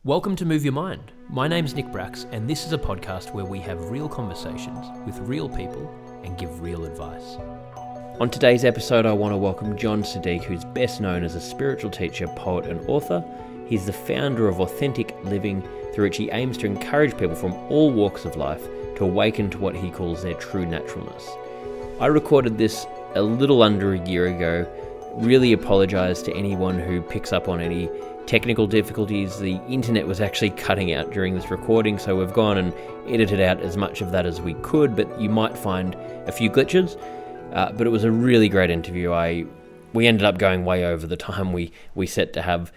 Welcome to Move Your Mind. My name's Nick Bracks, and this is a podcast where we have real conversations with real people and give real advice. On today's episode, I want to welcome John Siddique, who's best known as a spiritual teacher, poet, and author. He's the founder of Authentic Living, through which he aims to encourage people from all walks of life to awaken to what he calls their true naturalness. I recorded this a little under a year ago. Really apologise to anyone who picks up on any technical difficulties. The internet was actually cutting out during this recording, so we've gone and edited out as much of that as we could, but you might find a few glitches. But it was a really great interview. We ended up going way over the time we set to have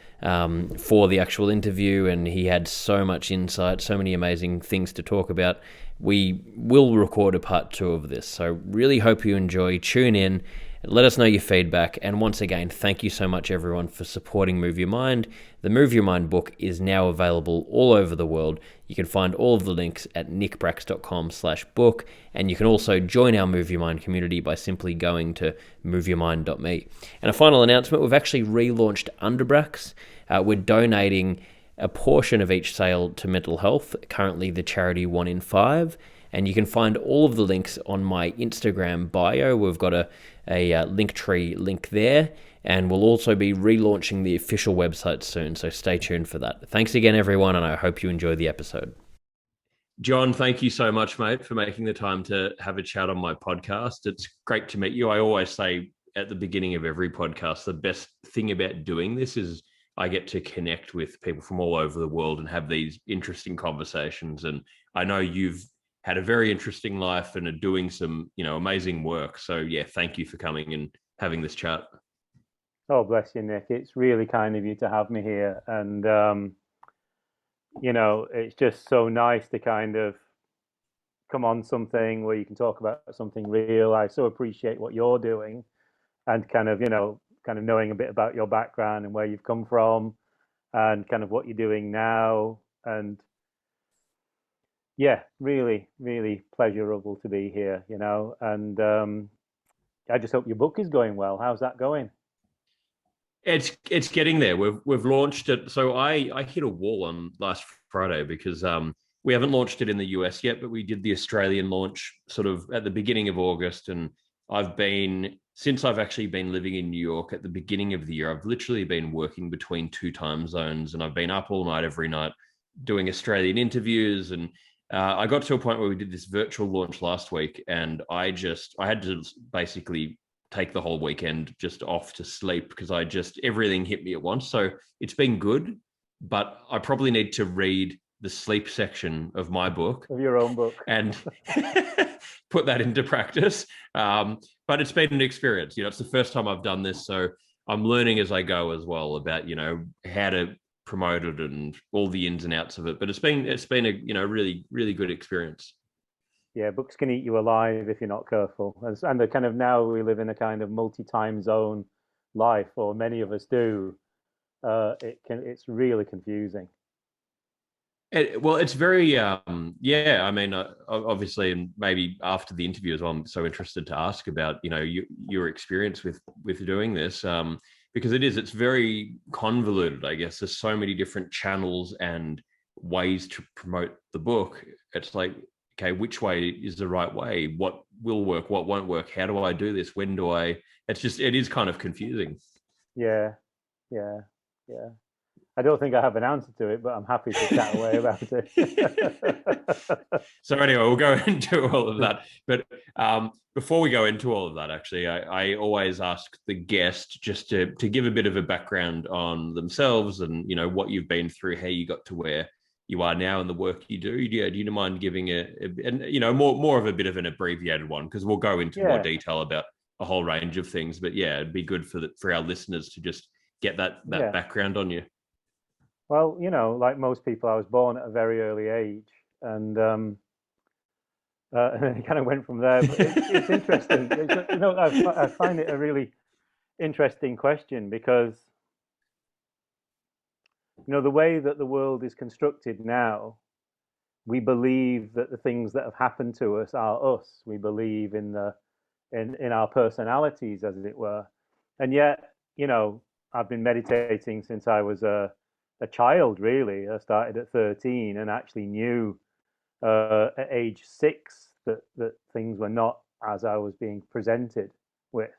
for the actual interview, and he had so much insight, so many amazing things to talk about. We will record a part 2 of this, so really hope you enjoy. Tune in. Let us know your feedback, and once again, thank you so much everyone for supporting Move Your Mind. The Move Your Mind book is now available all over the world. You can find all of the links at nickbracks.com/book, and you can also join our Move Your Mind community by simply going to moveyourmind.me. And a final announcement, we've actually relaunched Under Bracks. We're donating a portion of each sale to mental health, currently the charity 1 in 5. And you can find all of the links on my Instagram bio. We've got a Linktree link there, and we'll also be relaunching the official website soon, so stay tuned for that. Thanks again, everyone, and I hope you enjoy the episode. John, thank you so much, mate, for making the time to have a chat on my podcast. It's great to meet you. I always say at the beginning of every podcast, the best thing about doing this is I get to connect with people from all over the world and have these interesting conversations. And I know you've had a very interesting life and are doing some, amazing work. So yeah, thank you for coming and having this chat. Oh, bless you, Nick. It's really kind of you to have me here. And, it's just so nice to kind of come on something where you can talk about something real. I so appreciate what you're doing and kind of knowing a bit about your background and where you've come from and kind of what you're doing now. And yeah, really, really pleasurable to be here, and I just hope your book is going well. How's that going? It's getting there. We've launched it. So I hit a wall on last Friday because we haven't launched it in the US yet, but we did the Australian launch sort of at the beginning of August. And since I've actually been living in New York at the beginning of the year, I've literally been working between 2 time zones, and I've been up all night every night doing Australian interviews. And I got to a point where we did this virtual launch last week, and I had to basically take the whole weekend just off to sleep because everything hit me at once. So it's been good, but I probably need to read the sleep section of my book. Of your own book. And put that into practice. But it's been an experience. It's the first time I've done this, so I'm learning as I go as well about, how to promote it and all the ins and outs of it. But it's been a really, really good experience. Yeah, books can eat you alive if you're not careful. And the kind of now we live in a kind of multi-time zone life, or many of us do. It's really confusing. It's very, I mean, obviously, and maybe after the interview as well, I'm so interested to ask about, your experience with doing this, because it's very convoluted, I guess. There's so many different channels and ways to promote the book. It's like, okay, which way is the right way? What will work? What won't work? How do I do this? When do I? It is kind of confusing. Yeah. I don't think I have an answer to it, but I'm happy to chat away about it. So anyway, we'll go into all of that. But before we go into all of that, actually, I always ask the guest just to give a bit of a background on themselves and, what you've been through, how you got to where you are now and the work you do. Yeah, do you mind giving more of a bit of an abbreviated one? Because we'll go into more detail about a whole range of things. But yeah, it'd be good for our listeners to just get that background on you. Well, like most people, I was born at a very early age, and and then it kind of went from there. But it's interesting. I find it a really interesting question because, the way that the world is constructed now, we believe that the things that have happened to us are us. We believe in our personalities, as it were, and yet, I've been meditating since I was a a child, really. I started at 13 and actually knew at age 6 that things were not as I was being presented with.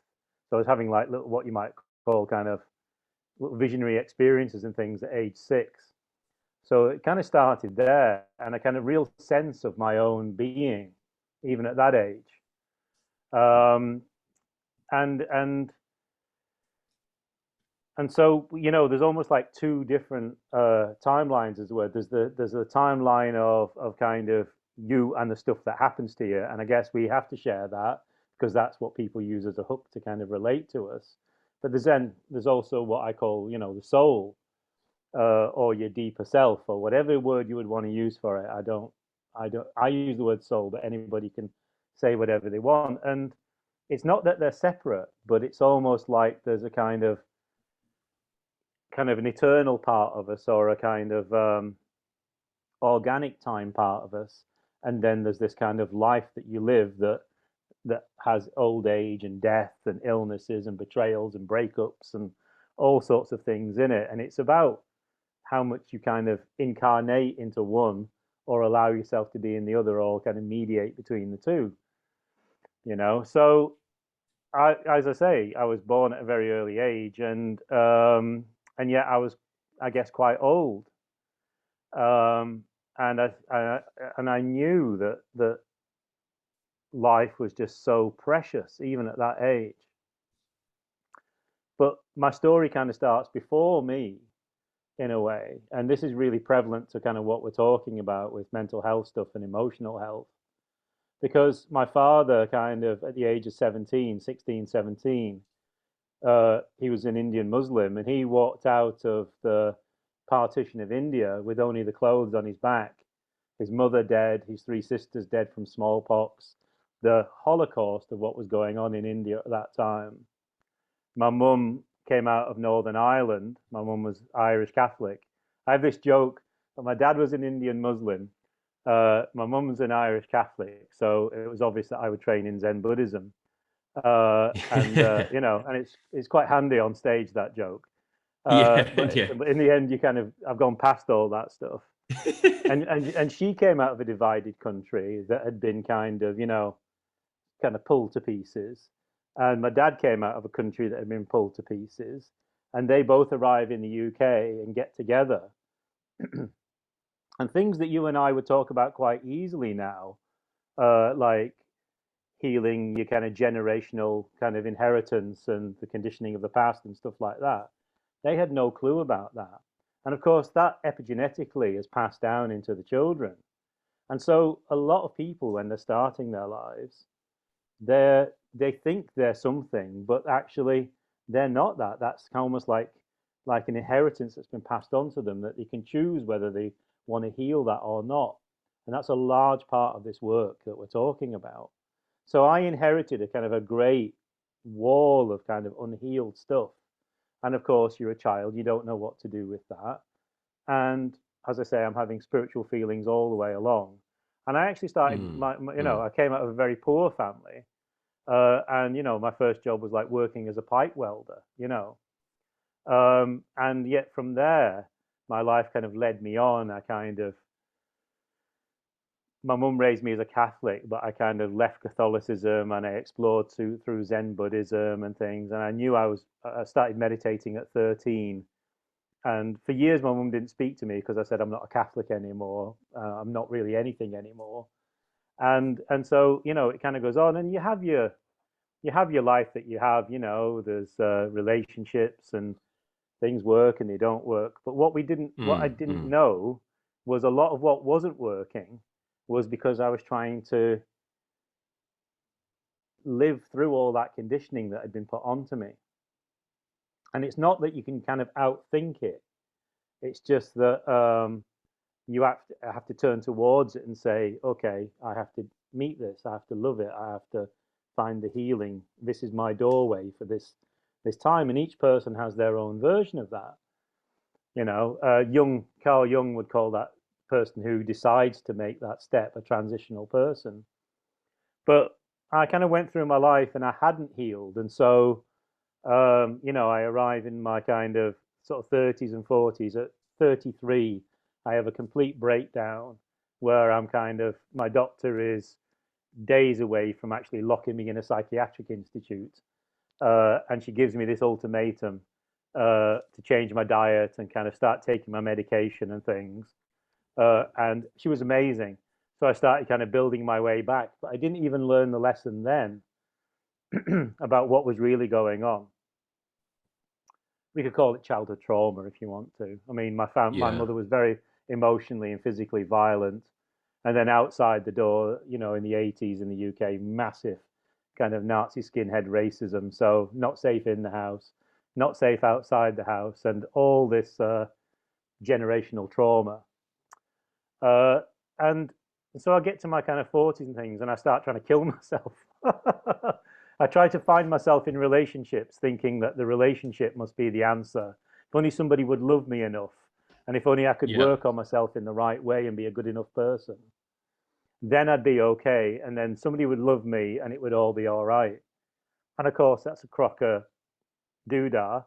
So I was having like little, what you might call kind of little visionary experiences and things at age 6. So it kind of started there, and a kind of real sense of my own being, even at that age. Um, and so there's almost like two different timelines as well. There's the timeline of kind of you and the stuff that happens to you, and I guess we have to share that because that's what people use as a hook to kind of relate to us. But there's also what I call the soul, or your deeper self, or whatever word you would want to use for it. I use the word soul, but anybody can say whatever they want. And it's not that they're separate, but it's almost like there's a kind of an eternal part of us, or a kind of organic time part of us, and then there's this kind of life that you live that has old age and death and illnesses and betrayals and breakups and all sorts of things in it. And it's about how much you kind of incarnate into one or allow yourself to be in the other, or kind of mediate between the two. So as I say, I was born at a very early age, and yet I was, I guess, quite old. Um, and I knew that life was just so precious, even at that age. But my story kind of starts before me, in a way, and this is really prevalent to kind of what we're talking about with mental health stuff and emotional health. Because my father, kind of at the age of 17, 16, 17, he was an Indian Muslim, and he walked out of the partition of India with only the clothes on his back. His mother dead, his three sisters dead from smallpox, the Holocaust of what was going on in India at that time. My mum came out of Northern Ireland. My mum was Irish Catholic. I have this joke that my dad was an Indian Muslim. My mum was an Irish Catholic, so it was obvious that I would train in Zen Buddhism. And it's quite handy on stage, that joke. Yeah, But in the end, I've gone past all that stuff. And she came out of a divided country that had been kind of pulled to pieces. And my dad came out of a country that had been pulled to pieces. And they both arrive in the UK and get together. And things that you and I would talk about quite easily now, like healing your kind of generational kind of inheritance and the conditioning of the past and stuff like that. They had no clue about that. And of course, that epigenetically is passed down into the children. And so a lot of people, when they're starting their lives, they think they're something, but actually they're not that. That's almost like an inheritance that's been passed on to them, that they can choose whether they want to heal that or not. And that's a large part of this work that we're talking about. So I inherited a kind of a great wall of kind of unhealed stuff. And of course, you're a child, you don't know what to do with that. And as I say, I'm having spiritual feelings all the way along. And I actually started I came out of a very poor family. And my first job was like working as a pipe welder. And yet from there, my life kind of led me on. My mum raised me as a Catholic, but I kind of left Catholicism and I explored through Zen Buddhism and things. And I started meditating at 13. And for years, my mum didn't speak to me because I said I'm not a Catholic anymore. I'm not really anything anymore. And so it kind of goes on, and you have your life that you have. There's relationships and things work and they don't work. But what I didn't know was a lot of what wasn't working was because I was trying to live through all that conditioning that had been put onto me. And it's not that you can kind of outthink it. It's just that you have to turn towards it and say, okay, I have to meet this. I have to love it. I have to find the healing. This is my doorway for this time. And each person has their own version of that. Carl Jung would call that person who decides to make that step a transitional person. But I kind of went through my life and I hadn't healed. And so, I arrive in my kind of sort of 30s and 40s. At 33, I have a complete breakdown where my doctor is days away from actually locking me in a psychiatric institute. And she gives me this ultimatum to change my diet and kind of start taking my medication and things. And she was amazing. So I started kind of building my way back, but I didn't even learn the lesson then about what was really going on. We could call it childhood trauma if you want to. I mean, my Yeah. mother was very emotionally and physically violent, and then outside the door, in the 80s in the UK, massive kind of Nazi skinhead racism. So not safe in the house, not safe outside the house, and all this generational trauma. Uh, and so I get to my kind of 40s and things, and I start trying to kill myself. I try to find myself in relationships, thinking that the relationship must be the answer. If only somebody would love me enough, and if only I could Yeah. work on myself in the right way and be a good enough person, then I'd be okay. And then somebody would love me, and it would all be all right. And of course, that's a crocker doodah.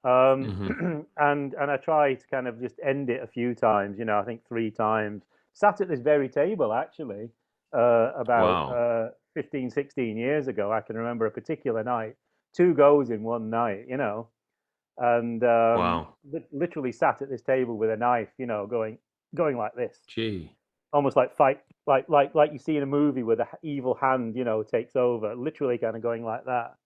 Hmm. And I tried to kind of just end it a few times. I think 3 times. Sat at this very table actually about Wow. 15, 16 years ago. I can remember a particular night, 2 goes in one night. And Wow. literally sat at this table with a knife. Going like this, Gee. almost like fight, like you see in a movie where the evil hand, takes over. Literally, kind of going like that.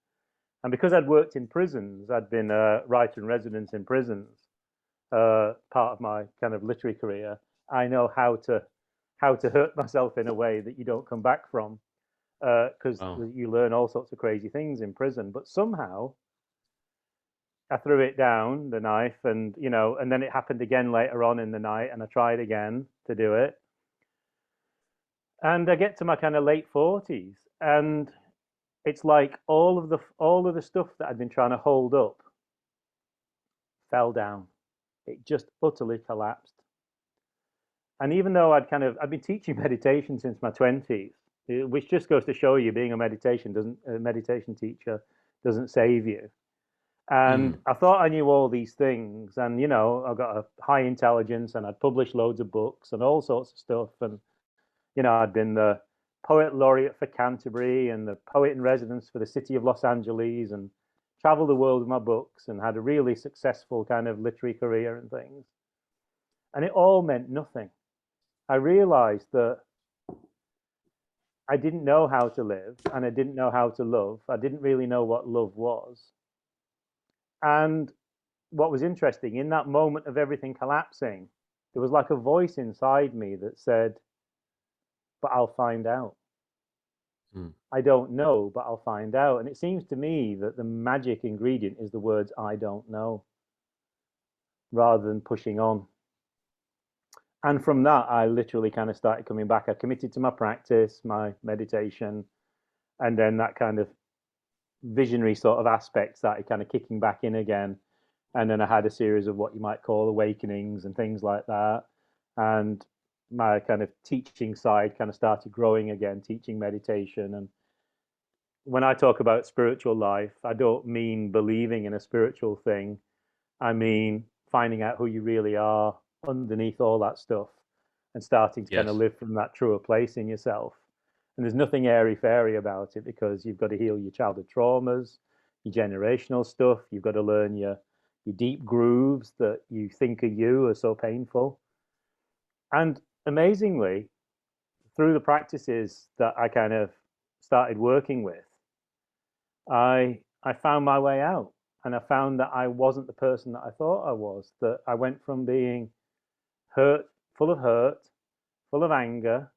And because I'd worked in prisons, I'd been a writer in residence in prisons, part of my kind of literary career. I know how to hurt myself in a way that you don't come back from, because Wow. you learn all sorts of crazy things in prison. But somehow I threw it down, the knife, and then it happened again later on in the night, and I tried again to do it. And I get to my kind of late 40s, and it's like all of the stuff that I'd been trying to hold up fell down. It just utterly collapsed. And even though I've been teaching meditation since my 20s, which just goes to show you being a meditation teacher doesn't save you. And Mm. I thought I knew all these things, and I got a high intelligence, and I'd published loads of books and all sorts of stuff, and I'd been the Poet Laureate for Canterbury and the Poet in Residence for the City of Los Angeles, and traveled the world with my books and had a really successful kind of literary career and things. And it all meant nothing. I realized that I didn't know how to live and I didn't know how to love. I didn't really know what love was. And what was interesting, in that moment of everything collapsing, there was like a voice inside me that said, but I'll find out. Mm. I don't know, but I'll find out. And it seems to me that the magic ingredient is the words I don't know rather than pushing on. And from that, I literally kind of started coming back. I committed to my practice, my meditation, and then that kind of visionary sort of aspect started kind of kicking back in again. And then I had a series of what you might call awakenings and things like that. And my kind of teaching side kind of started growing again, teaching meditation. And when I talk about spiritual life, I don't mean believing in a spiritual thing. I mean finding out who you really are underneath all that stuff and starting to kind of Yes. live from that truer place in yourself. And there's nothing airy fairy about it because you've got to heal your childhood traumas, your generational stuff. You've got to learn your deep grooves that you think are so painful. And amazingly, through the practices that I kind of started working with, I found my way out, and I found that I wasn't the person that I thought I was. That I went from being hurt, full of anger,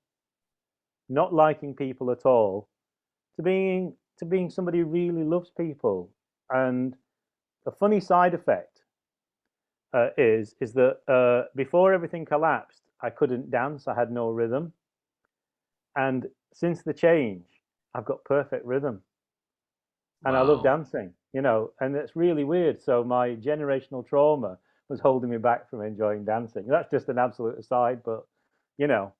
not liking people at all, to being somebody who really loves people. And a funny side effect is that before everything collapsed, I couldn't dance. I had no rhythm, and since the change, I've got perfect rhythm. And I love Wow. dancing, and it's really weird. So my generational trauma was holding me back from enjoying dancing. That's just an absolute aside, but you know,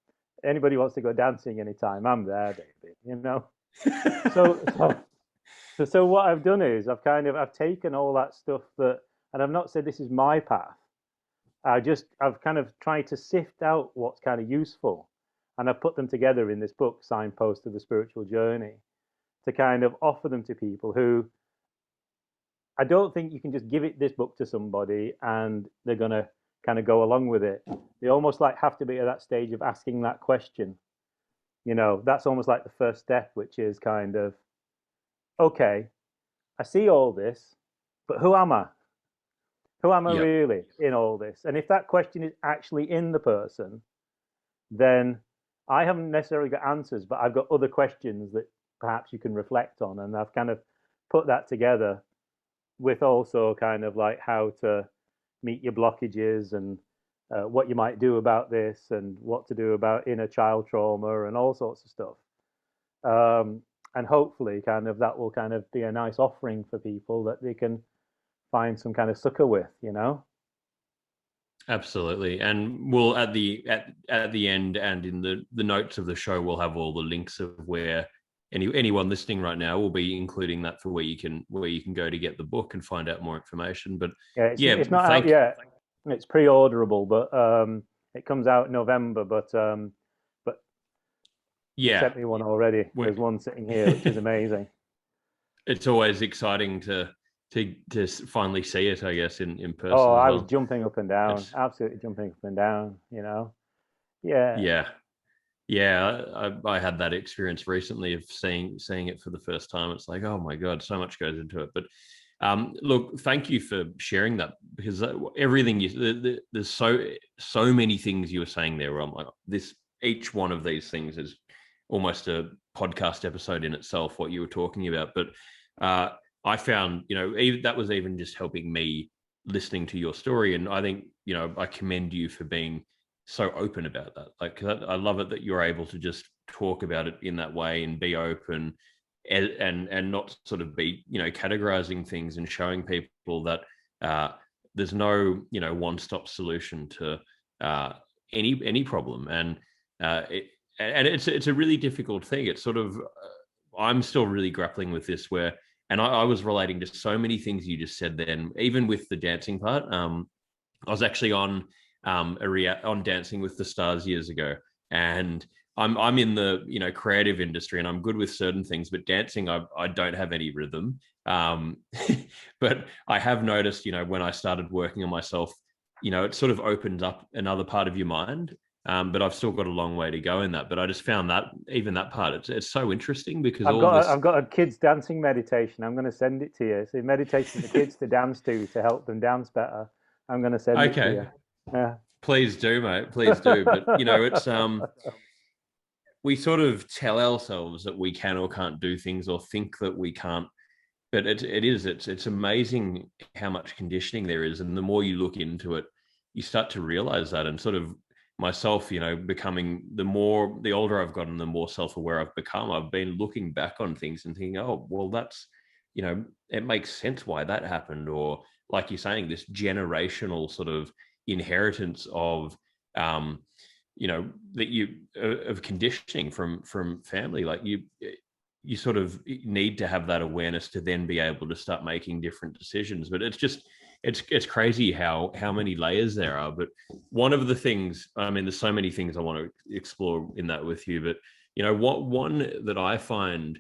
anybody wants to go dancing anytime, I'm there, baby. So so what I've done is I've taken all that stuff and I've not said this is my path, I've kind of tried to sift out what's kind of useful, and I've put them together in this book, Signpost to the Spiritual Journey, to kind of offer them to people who, I don't think you can just give this book to somebody and they're gonna kind of go along with it. They almost like have to be at that stage of asking that question. That's almost like the first step, which is kind of, okay, I see all this, but who am I? Who am I Yeah. really in all this? And if that question is actually in the person, then I haven't necessarily got answers, but I've got other questions that perhaps you can reflect on. And I've kind of put that together with also kind of like how to meet your blockages and what you might do about this and what to do about inner child trauma and all sorts of stuff. And hopefully, kind of that will kind of be a nice offering for people that they can find some kind of succor with. Absolutely, and we'll at the end and in the notes of the show, we'll have all the links of where anyone listening right now will be including that for where you can go to get the book and find out more information. But Yeah, yeah, it's not out yet. It's pre-orderable, but it comes out in November. But they've yeah, sent me one already. There's one sitting here, which is amazing. it's always exciting to finally see it, I guess, in Oh, person as I was well. jumping up and down, It's absolutely jumping up and down. Yeah. yeah. Yeah, I had that experience recently of seeing it for the first time. It's like, oh my God, so much goes into it. But look, thank you for sharing that, because everything there's so many things you were saying there where I'm like, each one of these things is almost a podcast episode in itself, what you were talking about. But I found, even that was even just helping me listening to your story. And I think, I commend you for being so open about that. Like, I love it that you're able to just talk about it in that way and be open, and not sort of be categorizing things, and showing people that there's no one-stop solution to any problem. And it's a really difficult thing. It's sort of I'm still really grappling with this, where and I was relating to so many things you just said then, even with the dancing part. I was actually on on Dancing with the Stars years ago, and I'm in the creative industry, and I'm good with certain things, but dancing I don't have any rhythm. Um, but I have noticed, when I started working on myself, it sort of opens up another part of your mind. But I've still got a long way to go in that. But I just found that even that part, it's so interesting, because I've all got a, this. I've got a kids dancing meditation. I'm going to send it to you. It's a meditation for kids to dance to help them dance better. I'm going to send it to Okay, you. Yeah. please do, mate. Please do. But it's we sort of tell ourselves that we can or can't do things, or think that we can't, but it's amazing how much conditioning there is. And the more you look into it, you start to realize that. And sort of myself, becoming the older I've gotten, the more self-aware I've become, I've been looking back on things and thinking, oh well, that's it makes sense why that happened. Or like you're saying, this generational sort of inheritance of that you of conditioning from family. Like you sort of need to have that awareness to then be able to start making different decisions. But it's crazy how many layers there are. But one of the things, I mean, there's so many things I want to explore in that with you, but what one that I find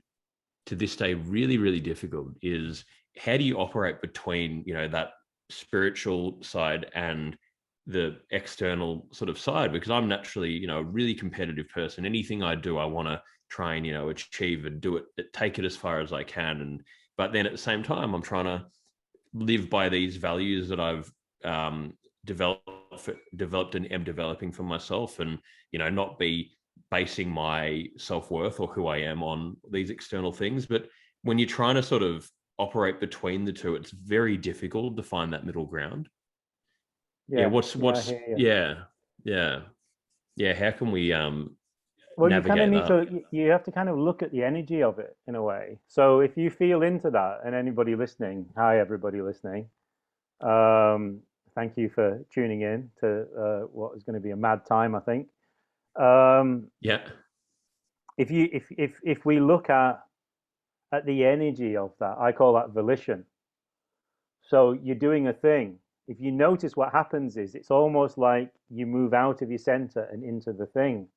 to this day really, really difficult is, how do you operate between that spiritual side and the external sort of side? Because I'm naturally a really competitive person. Anything I do, I want to try and achieve and do it, take it as far as I can. And but then at the same time, I'm trying to live by these values that I've developed and am developing for myself, and not be basing my self-worth or who I am on these external things. But when you're trying to sort of operate between the two, it's very difficult to find that middle ground. Yeah, Yeah. Yeah, I hear you. yeah, yeah, how can we Well, you kind of navigate need that? to, you have to kind of look at the energy of it in a way. So if you feel into that, and anybody listening, hi, everybody listening, um, thank you for tuning in to what is going to be a mad time, I think. Um, Yeah, if we look at the energy of that, I call that volition. So you're doing a thing. if you notice what happens is it's almost like you move out of your center and into the thing.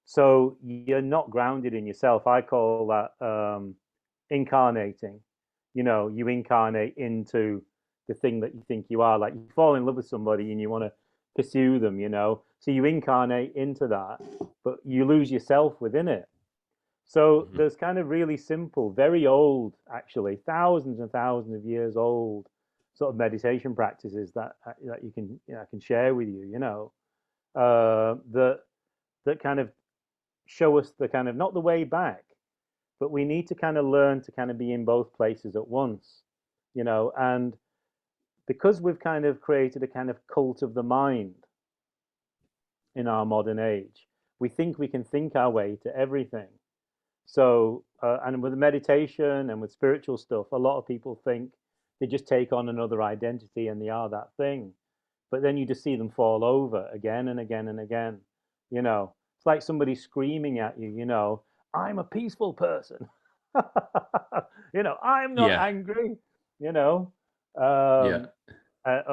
So you're not grounded in yourself. I call that incarnating. You incarnate into the thing that you think you are. Like you fall in love with somebody and you want to pursue them. So you incarnate into that, but you lose yourself within it. So Hmm. there's kind of really simple, very old, actually, thousands and thousands of years old sort of meditation practices that I can share with you, that kind of show us the kind of not the way back, but we need to kind of learn to kind of be in both places at once. And because we've kind of created a kind of cult of the mind in our modern age, we think we can think our way to everything. So, and with meditation and with spiritual stuff, a lot of people think they just take on another identity and they are that thing. But then you just see them fall over again and again and again. It's like somebody screaming at you, I'm a peaceful person. I'm not Yeah. angry, you know. Yeah. Um,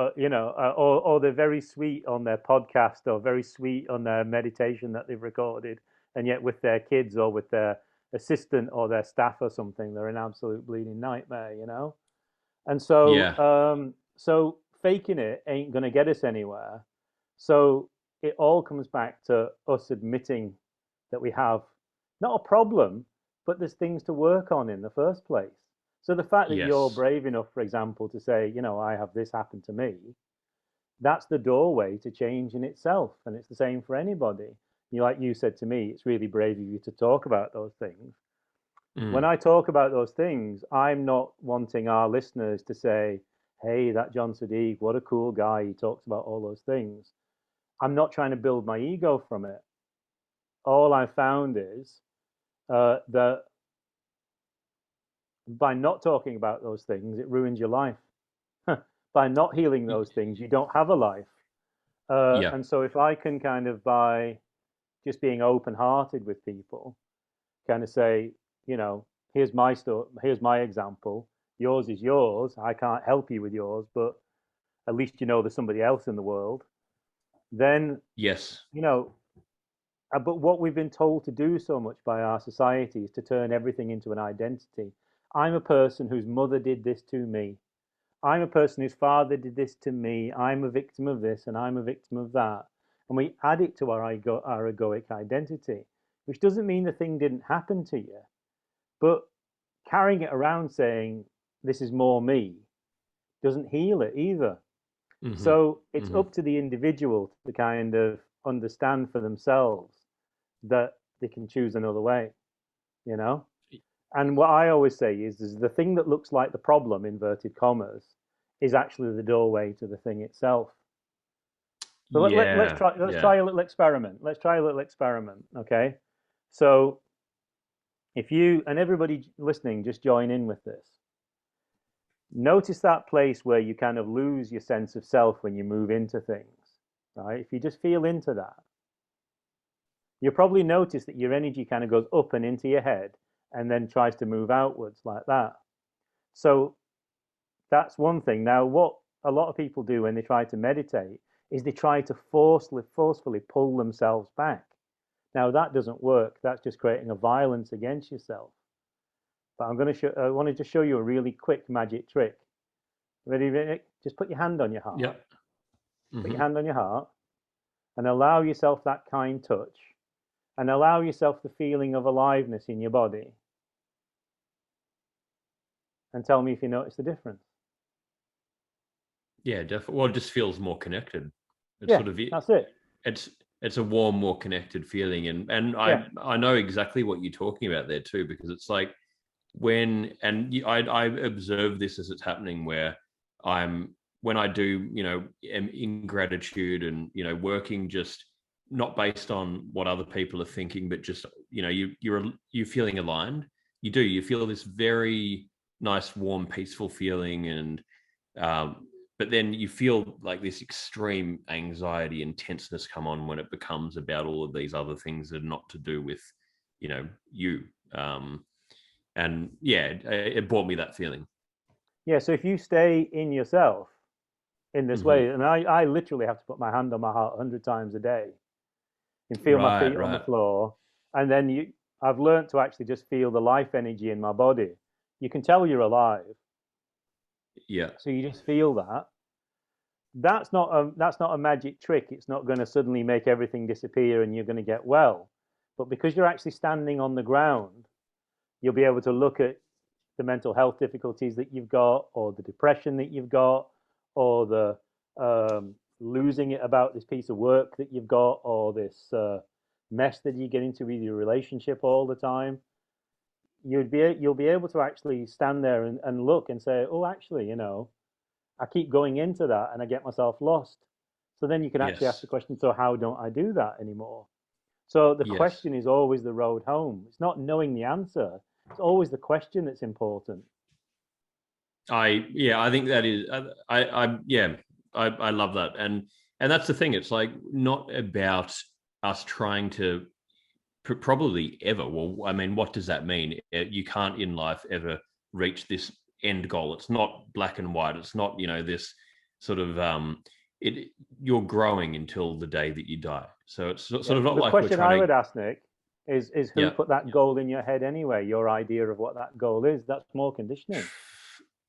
or they're very sweet on their podcast or very sweet on their meditation that they've recorded, and yet with their kids or with their assistant or their staff or something, they're an absolute bleeding nightmare. And so, Yeah. so faking it ain't gonna get us anywhere. So it all comes back to us admitting that we have not a problem, but there's things to work on in the first place. So the fact that you're Yes. brave enough, for example, to say, I have this happen to me, that's the doorway to change in itself. And it's the same for anybody. Like you said to me, it's really brave of you to talk about those things. When Mm. I talk about those things, I'm not wanting our listeners to say, hey, that John Siddique, what a cool guy. He talks about all those things. I'm not trying to build my ego from it. All I found is that by not talking about those things, it ruins your life. By not healing those things, you don't have a life. Yeah. And so, if I can kind of, by just being open hearted with people, kind of say, here's my story, here's my example, yours is yours. I can't help you with yours, but at least there's somebody else in the world. Then, Yes. you know, but what we've been told to do so much by our society is to turn everything into an identity. I'm a person whose mother did this to me. I'm a person whose father did this to me. I'm a victim of this and I'm a victim of that. And we add it to our egoic identity, which doesn't mean the thing didn't happen to you, but carrying it around saying, this is more me, doesn't heal it either. Hmm. So it's Hmm. up to the individual to kind of understand for themselves that they can choose another way, you know? And what I always say is the thing that looks like the problem, inverted commas, is actually the doorway to the thing itself. So let's Yeah. try Yeah. a little experiment. Let's try a little experiment, okay? So if you and everybody listening just join in with this. Notice that place where you kind of lose your sense of self when you move into things, right? If you just feel into that, you'll probably notice that your energy kind of goes up and into your head and then tries to move outwards like that. So that's one thing. Now, what a lot of people do when they try to meditate is they try to forcefully pull themselves back. Now, that doesn't work. That's just creating a violence against yourself. But I want to just show you a really quick magic trick. Ready, Rick? Just put your hand on your heart. Yep. Put your Hmm. hand on your heart and allow yourself that kind touch and allow yourself the feeling of aliveness in your body and tell me if you notice the difference. Yeah, definitely. Well, it just feels more connected. It's Yeah, sort of that's it. it's it's a warm, more connected feeling, and Yeah, I know exactly what you're talking about there too, because it's like I observe this as it's happening where I'm when I do am in gratitude and working just not based on what other people are thinking, but just you're feeling aligned. You feel this very nice, warm, peaceful feeling, and but then you feel like this extreme anxiety and tenseness come on when it becomes about all of these other things that are not to do with you. um, and yeah, it brought me that feeling. yeah. So if you stay in yourself, in this Hmm. way. And I literally have to put my hand on my heart 100 times a day and feel my Right, feet on the right. floor. And then I've learned to actually just feel the life energy in my body. You can tell you're alive. Yeah, So you just feel that. That's not a magic trick. It's not going to suddenly make everything disappear and you're going to get well. But because you're actually standing on the ground, you'll be able to look at the mental health difficulties that you've got, or the depression that you've got, or the losing it about this piece of work that you've got, or this mess that you get into with your relationship all the time. You'll be able to actually stand there and look and say, oh, actually, I keep going into that and I get myself lost. So then you can actually ask yes, the question, so how don't I do that anymore? So the yes. question is always the road home. It's not knowing the answer. It's always the question that's important. Yeah, I think that is yeah, I love that, and that's the thing. It's like not about us trying to probably ever. Well, I mean, what does that mean? You can't in life ever reach this end goal. It's not black and white. It's not this sort of it. You're growing until the day that you die. So it's sort Yeah. of not The like we're question I trying would to. ask, Nick, is who Yeah, put that goal in your head anyway? Your idea of what that goal is. That's more conditioning.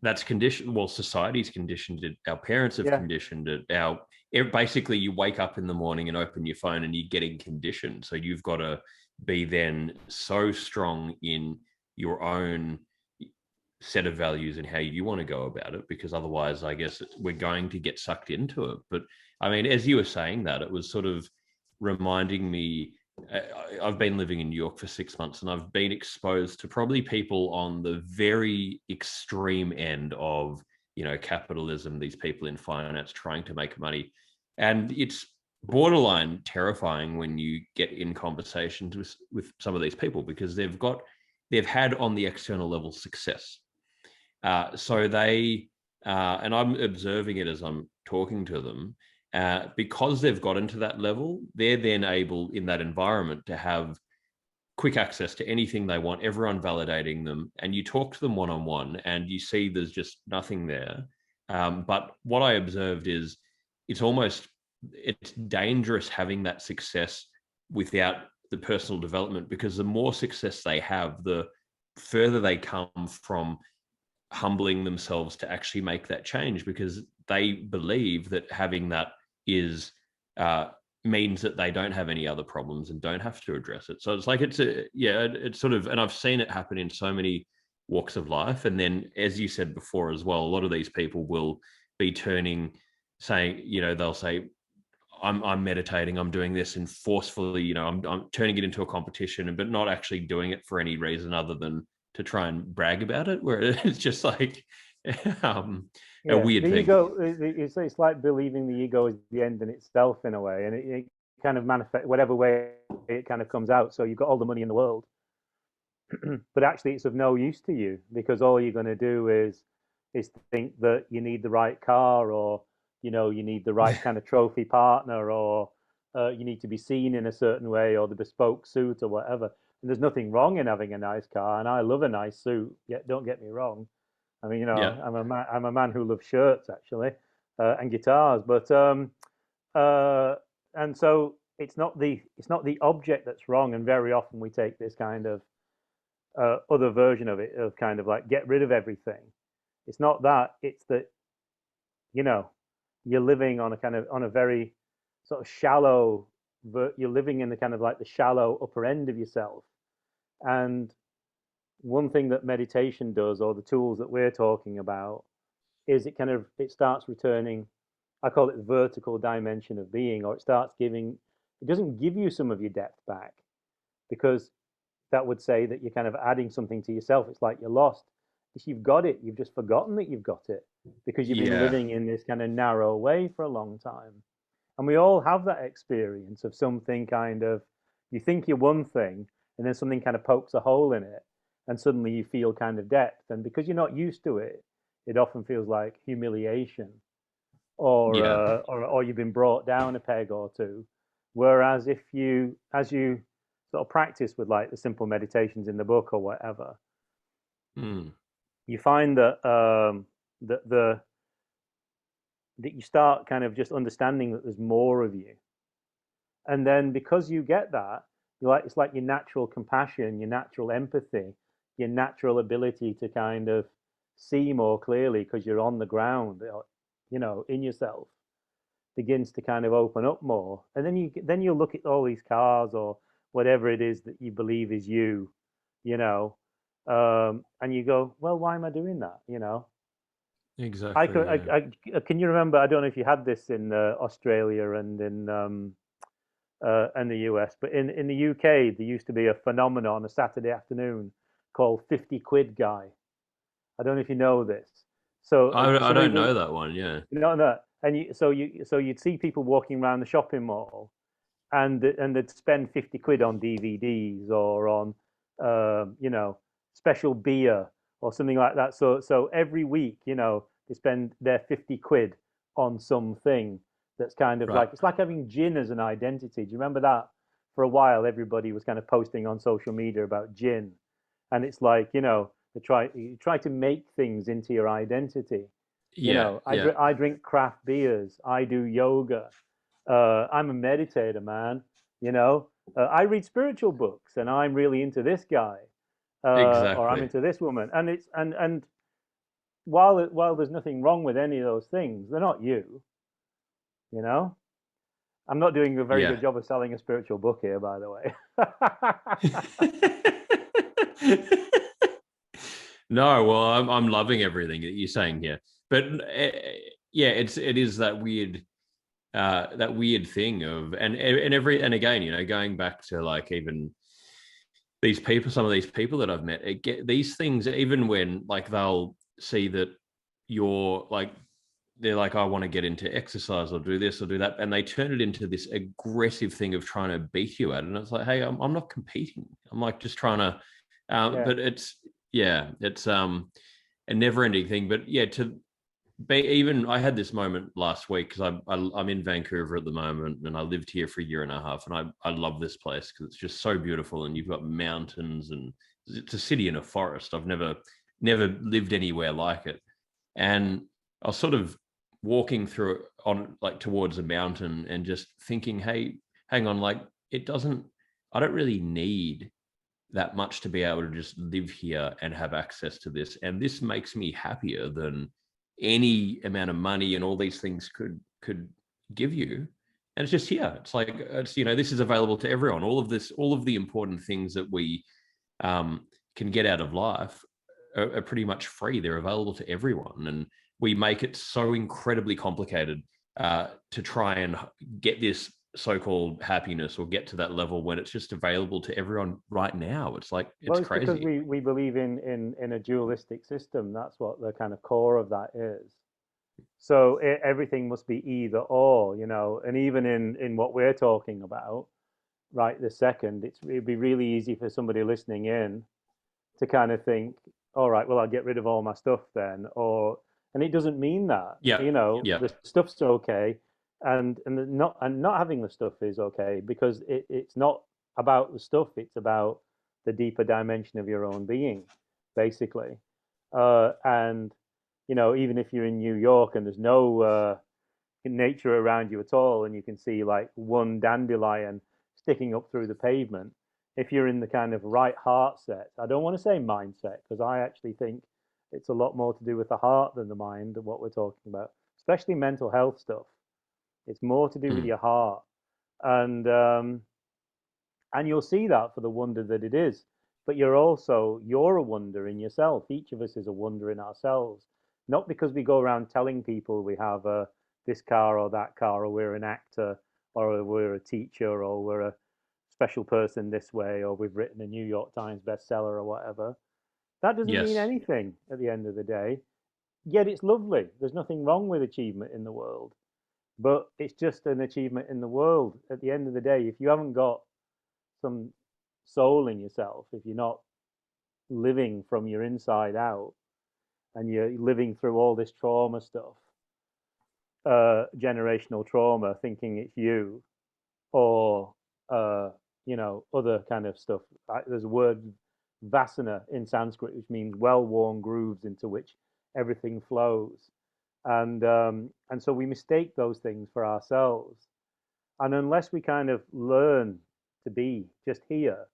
that's conditioned. Well, society's conditioned it. Our parents have Yeah. conditioned it. Basically, you wake up in the morning and open your phone and you're getting conditioned. So you've got to be then so strong in your own set of values and how you want to go about it, because otherwise, I guess we're going to get sucked into it. But I mean, as you were saying that, it was sort of reminding me. I've been living in New York for 6 months, and I've been exposed to probably people on the very extreme end of capitalism. These people in finance trying to make money, and it's borderline terrifying when you get in conversations with some of these people, because they've had on the external level success. So they, and I'm observing it as I'm talking to them, because they've gotten to that level, they're then able in that environment to have quick access to anything they want, everyone validating them. And you talk to them one on one and you see there's just nothing there. But what I observed is it's almost, it's dangerous having that success without the personal development, because the more success they have, the further they come from humbling themselves to actually make that change, because they believe that having that is means that they don't have any other problems and don't have to address it. So it's like it's sort of, and I've seen it happen in so many walks of life. And then, as you said before as well, a lot of these people will be saying, they'll say, I'm meditating, I'm doing this, and forcefully, I'm turning it into a competition, but not actually doing it for any reason other than to try and brag about it. Where it's just like um, a Yeah, weird the thing. ego, it's like believing the ego is the end in itself in a way, and it kind of manifests whatever way it kind of comes out. So you've got all the money in the world, but actually it's of no use to you because all you're going to do is think that you need the right car, or you need the right kind of trophy partner, or you need to be seen in a certain way, or the bespoke suit or whatever. And there's nothing wrong in having a nice car, and I love a nice suit. Yeah, don't get me wrong. I mean, Yeah, I'm a man who loves shirts actually, and guitars. But uh, and so it's not the object that's wrong. And very often we take this kind of other version of it, of kind of like get rid of everything. It's not that. It's that you know you're living on a kind of on a very sort of shallow. You're living in the kind of like the shallow upper end of yourself. And one thing that meditation does, or the tools that we're talking about, is it starts returning. I call it the vertical dimension of being, or it starts giving. It doesn't give you some of your depth back, because that would say that you're kind of adding something to yourself. It's like you're lost. If you've got it, you've just forgotten that you've got it because you've been yeah, living in this kind of narrow way for a long time. And we all have that experience of something kind of, you think you're one thing, and then something kind of pokes a hole in it, and suddenly you feel kind of depth. And because you're not used to it, it often feels like humiliation, yeah, or you've been brought down a peg or two. Whereas if you, as you sort of practice with like the simple meditations in the book or whatever, mm, you find that that that you start kind of just understanding that there's more of you. And then because you get that, it's like your natural compassion, your natural empathy, your natural ability to kind of see more clearly because you're on the ground, in yourself, begins to kind of open up more. And then you look at all these cars or whatever it is that you believe is you, you know, and you go, well, why am I doing that? Exactly. Yeah. Can you remember? I don't know if you had this in Australia and the US, but in the UK there used to be a phenomenon on a Saturday afternoon called 50 quid guy. I don't know if you know this. So for I some don't reason, know that one. Yeah. you know that, and you'd see people walking around the shopping mall, and they'd spend 50 quid on DVDs or on special beer or something like that. So every week, they spend their 50 quid on something that's kind of Right. like, it's like having gin as an identity. Do you remember that? For a while, everybody was kind of posting on social media about gin, and it's like, you try to make things into your identity. Yeah. Yeah. I drink craft beers. I do yoga. I'm a meditator, man. I read spiritual books, and I'm really into this guy, or I'm Exactly. into this woman. And it's and while there's nothing wrong with any of those things, they're not you. You know. I'm not doing a very Yeah. good job of selling a spiritual book here, by the way. No, well, I'm loving everything that you're saying here, but yeah, it is that weird thing of and again, going back to like even these people, some of these people that I've met, these things, even when like they'll see that you're like, they're like, I want to get into exercise or do this or do that. And they turn it into this aggressive thing of trying to beat you at it. And it's like, hey, I'm not competing. I'm like just trying to, Yeah. but it's a never ending thing. But yeah, to be even, I had this moment last week because I'm in Vancouver at the moment and I lived here for a year and a half. And I love this place because it's just so beautiful and you've got mountains and it's a city in a forest. I've never lived anywhere like it. And I was sort of walking through on like towards a mountain and just thinking, hey, hang on, like I don't really need that much to be able to just live here and have access to this. And this makes me happier than any amount of money and all these things could give you. And it's just here. It's like this is available to everyone. All of the important things that we can get out of life are pretty much free. They're available to everyone, and we make it so incredibly complicated to try and get this so-called happiness or get to that level when it's just available to everyone right now. It's like Well, it's it's because crazy. we believe in a dualistic system. That's what the kind of core of that is. So everything must be either or, and even in what we're talking about right this second, it'd be really easy for somebody listening in to kind of think, all right, well, I'll get rid of all my stuff then, and it doesn't mean that, Yeah, yeah, the stuff's okay, and not having the stuff is okay because it's not about the stuff, it's about the deeper dimension of your own being, basically, and even if you're in New York and there's no nature around you at all, and you can see like one dandelion sticking up through the pavement. If you're in the kind of right heart set, I don't want to say mindset because I actually think it's a lot more to do with the heart than the mind and what we're talking about, especially mental health stuff. It's more to do with mm, your heart, and um, and you'll see that for the wonder that it is. But you're a wonder in yourself. Each of us is a wonder in ourselves, not because we go around telling people we have this car or that car, or we're an actor, or we're a teacher, or we're a special person this way, or we've written a New York Times bestseller or whatever. That doesn't mean yes, anything at the end of the day. Yet it's lovely. There's nothing wrong with achievement in the world, but it's just an achievement in the world. At the end of the day, if you haven't got some soul in yourself, if you're not living from your inside out and you're living through all this trauma stuff, generational trauma, thinking it's you, or other kind of stuff. There's a word vasana in Sanskrit, which means well-worn grooves into which everything flows. And so we mistake those things for ourselves. And unless we kind of learn to be just here.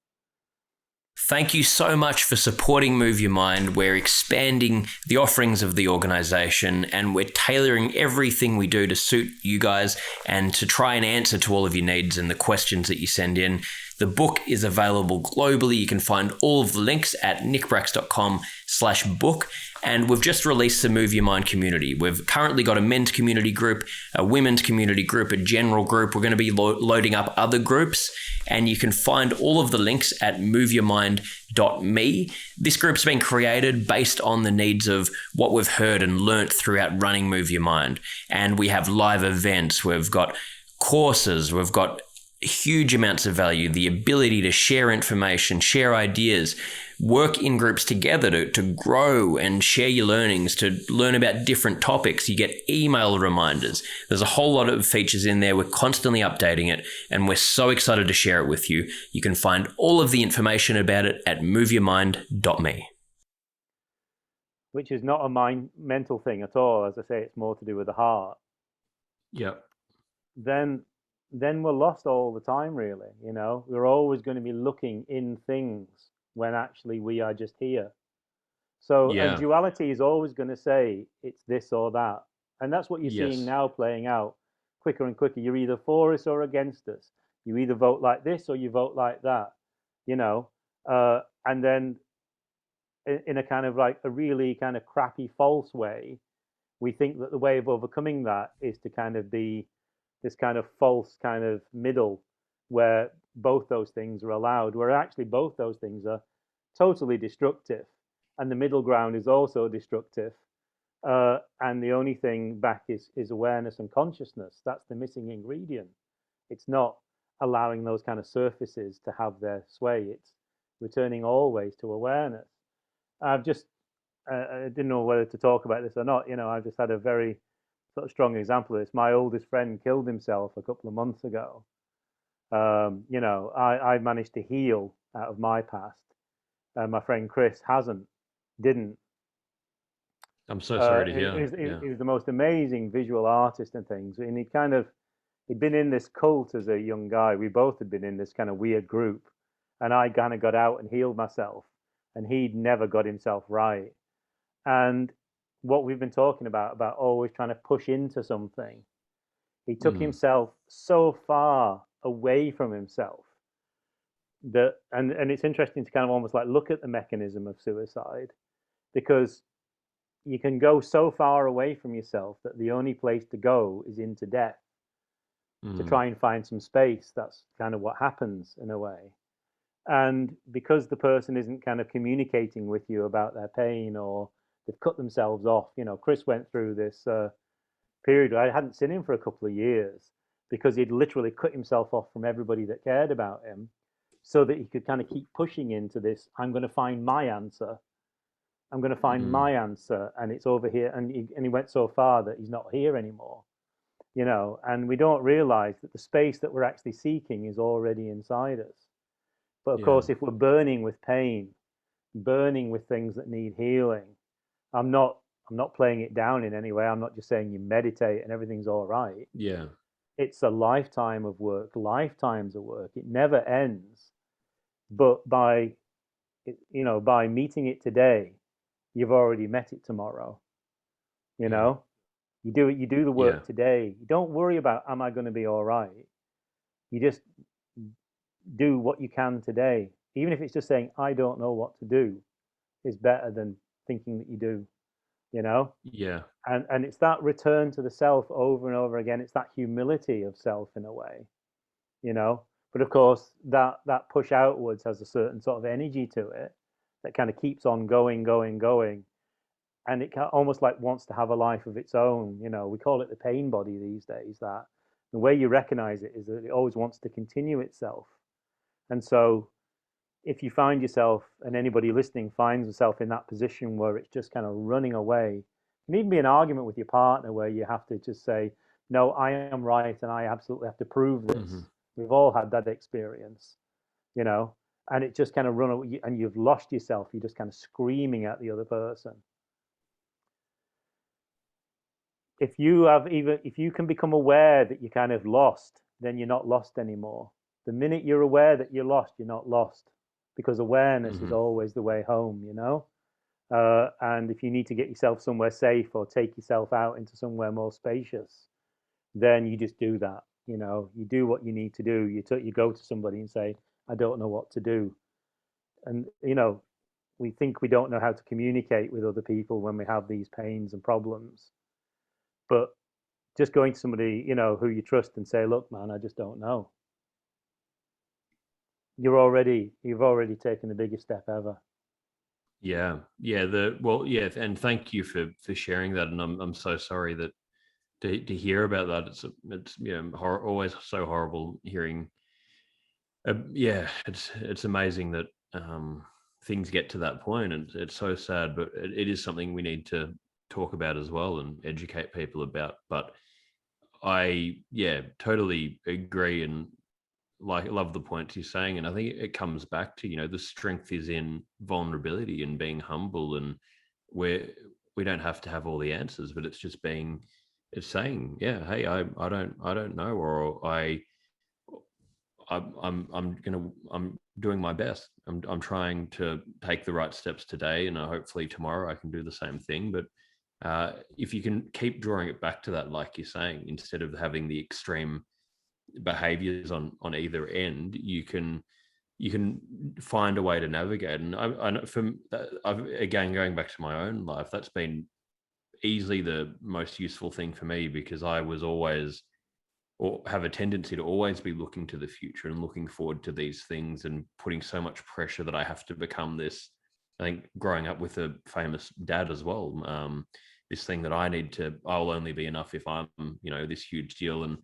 Thank you so much for supporting Move Your Mind. We're expanding the offerings of the organization, and we're tailoring everything we do to suit you guys and to try and answer to all of your needs and the questions that you send in. The book is available globally. You can find all of the links at nickbracks.com/book. And we've just released the Move Your Mind community. We've currently got a men's community group, a women's community group, a general group. We're going to be loading up other groups, and you can find all of the links at moveyourmind.me. This group's been created based on the needs of what we've heard and learnt throughout running Move Your Mind. And we have live events. We've got courses. We've got huge amounts of value, the ability to share information, share ideas, work in groups together to grow and share your learnings, to learn about different topics. You get email reminders. There's a whole lot of features in there. We're constantly updating it, and we're so excited to share it with you. You can find all of the information about it at moveyourmind.me. Which is not a mental thing at all. As I say, it's more to do with the heart. Yep. Then we're lost all the time, really. We're always going to be looking in things when actually we are just here. So, and duality is always going to say it's this or that. And that's what you're seeing now playing out quicker and quicker. You're either for us or against us. You either vote like this or you vote like that, and then in a kind of like a really kind of crappy, false way, we think that the way of overcoming that is to kind of be this kind of false kind of middle where both those things are allowed, where actually both those things are totally destructive. And the middle ground is also destructive. And the only thing back is awareness and consciousness. That's the missing ingredient. It's not allowing those kind of surfaces to have their sway. It's returning always to awareness. I didn't know whether to talk about this or not. I've just had a very sort of strong example of this. My oldest friend killed himself a couple of months ago. I managed to heal out of my past. My friend Chris didn't. I'm so sorry to hear. He was the most amazing visual artist and things. And he'd been in this cult as a young guy. We both had been in this kind of weird group. And I kind of got out and healed myself. And he'd never got himself right. And what we've been talking about always trying to push into something. He took himself so far away from himself that, and it's interesting to kind of almost like look at the mechanism of suicide, because you can go so far away from yourself that the only place to go is into death to try and find some space. That's kind of what happens in a way. And because the person isn't kind of communicating with you about their pain, or they've cut themselves off. Chris went through this period where I hadn't seen him for a couple of years because he'd literally cut himself off from everybody that cared about him so that he could kind of keep pushing into this, I'm going to find my answer. I'm going to find my answer, and it's over here. And he went so far that he's not here anymore, and we don't realize that the space that we're actually seeking is already inside us. But of course, if we're burning with pain, burning with things that need healing, I'm not playing it down in any way. I'm not just saying you meditate and everything's all right. Yeah. It's a lifetime of work, lifetimes of work. It never ends. But by meeting it today, you've already met it tomorrow. You do the work today. You don't worry about, am I going to be all right? You just do what you can today. Even if it's just saying, I don't know what to do, is better than thinking that you do. Yeah. And it's that return to the self over and over again. It's that humility of self in a way, but of course that push outwards has a certain sort of energy to it that kind of keeps on going, and it almost like wants to have a life of its own. We call it the pain body these days. That the way you recognize it is that it always wants to continue itself. And so if you find yourself, and anybody listening finds themselves in that position where it's just kind of running away, it can even be an argument with your partner where you have to just say, no, I am right and I absolutely have to prove this. We've all had that experience, and it just kind of run away, and you've lost yourself. You're just kind of screaming at the other person. if you can become aware that you're kind of lost, then you're not lost anymore. The minute you're aware that you're lost, you're not lost, because awareness is Hmm. always the way home, you know. And if you need to get yourself somewhere safe or take yourself out into somewhere more spacious, then you just do that. You know, you do what you need to do. You go to somebody and say, I don't know what to do. And, you know, we think we don't know how to communicate with other people when we have these pains and problems. But just going to somebody, you know, who you trust and say, look, man, I just don't know. You've already taken the biggest step ever. Yeah, yeah. Yeah, and thank you for sharing that. And I'm so sorry that to hear about that. It's always so horrible hearing. Yeah, it's amazing that things get to that point, and it's so sad. But it is something we need to talk about as well and educate people about. But yeah, totally agree, and like love the points you're saying. And I think it comes back to the strength is in vulnerability and being humble, and where we don't have to have all the answers, but it's saying, yeah, hey, I don't know, or I'm doing my best. I'm trying to take the right steps today, and hopefully tomorrow I can do the same thing. But if you can keep drawing it back to that, like you're saying, instead of having the extreme behaviors on either end, you can find a way to navigate. And I know I've, again, going back to my own life, that's been easily the most useful thing for me, because I was always, or have a tendency to always be looking to the future and looking forward to these things, and putting so much pressure that I have to become this. I think growing up with a famous dad as well, this thing that I'll only be enough if I'm, this huge deal. And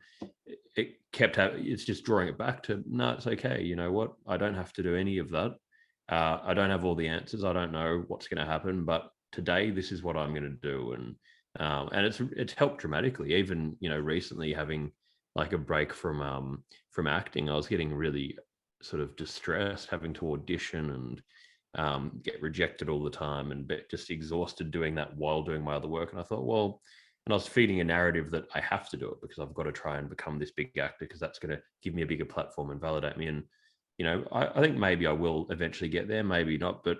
it's just drawing it back to, no, it's okay. You know what? I don't have to do any of that. I don't have all the answers. I don't know what's going to happen, but today, this is what I'm going to do. And it's helped dramatically. Even, recently having like a break from acting, I was getting really sort of distressed, having to audition and get rejected all the time, and just exhausted doing that while doing my other work. And I thought, well, and I was feeding a narrative that I have to do it because I've got to try and become this big actor, because that's going to give me a bigger platform and validate me. And I think maybe I will eventually get there, maybe not. But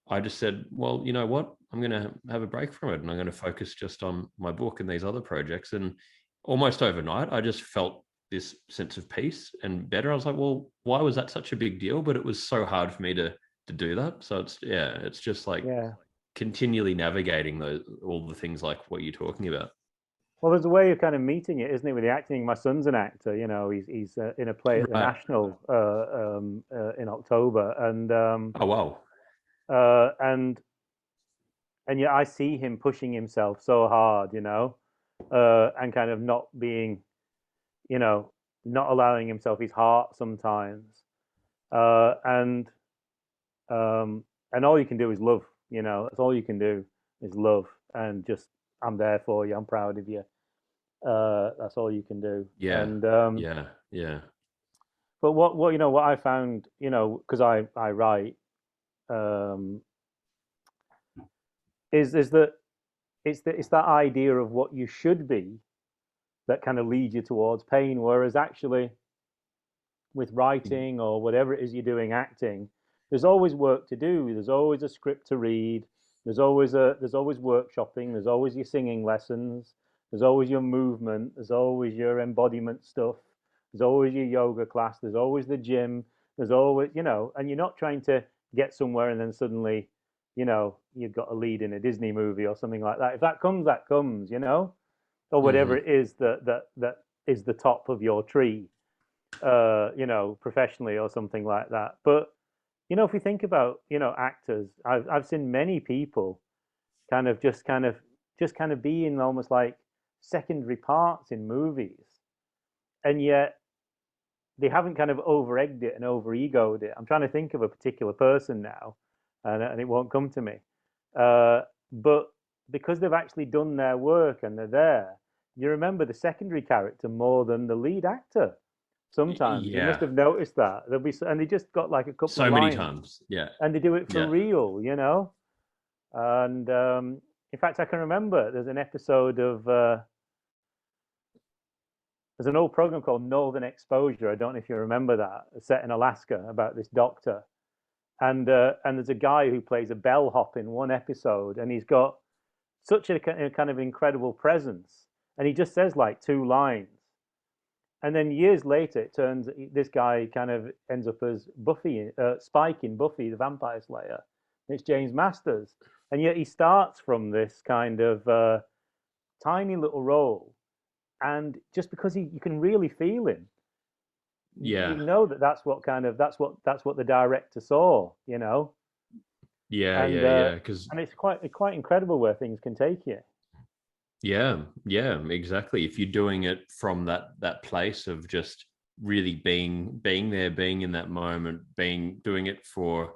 I just said, well, you know what? I'm going to have a break from it, and I'm going to focus just on my book and these other projects. And almost overnight, I just felt this sense of peace and better. I was like, well, why was that such a big deal? But it was so hard for me to do that. So it's just like Yeah. continually navigating all the things like what you're talking about. Well, there's a way of kind of meeting it, isn't it, with the acting? My son's an actor. You know, he's in a play at the Right. National in October, Oh, wow. and yeah, I see him pushing himself so hard, you know, and kind of not being, you know, not allowing himself his heart sometimes, uh, and um, and all you can do is love. You know, that's all you can do is love, and just I'm there for you. I'm proud of you. That's all you can do. Yeah. And Yeah. Yeah. but what what I found, you know, because I write, um, is that it's that idea of what you should be that kind of leads you towards pain, whereas actually with writing or whatever it is you're doing, acting, there's always work to do. There's always a script to read. There's always workshopping. There's always your singing lessons. There's always your movement. There's always your embodiment stuff. There's always your yoga class. There's always the gym. There's always, you know, and you're not trying to get somewhere and then suddenly, you know, you've got a lead in a Disney movie or something like that. If that comes, you know, or whatever Hmm. it is that is the top of your tree, you know, professionally or something like that. But you know, if we think about, you know, actors, I've seen many people kind of just kind of being almost like secondary parts in movies, and yet they haven't kind of over egged it and over egoed it. I'm trying to think of a particular person now, and it won't come to me. But because they've actually done their work and they're there, you remember the secondary character more than the lead actor. Sometimes you must Yeah. have noticed that and they just got like a couple of So many lines, times. Yeah. and they do it for Yeah. real, you know. And in fact, I can remember there's an episode of There's an old program called Northern Exposure. I don't know if you remember that, set in Alaska about this doctor. And there's a guy who plays a bellhop in one episode, and he's got such a kind of incredible presence, and he just says like two lines, and then years later, it turns this guy kind of ends up as Buffy, Spike in Buffy, the Vampire Slayer. It's James Masters, and yet he starts from this kind of tiny little role, and just because you can really feel him, you Yeah. know that's what kind of that's what the director saw, you know, Yeah, and yeah, yeah. Because it's quite incredible where things can take you. yeah, yeah, exactly. If you're doing it from that place of just really being there, being in that moment, being doing it for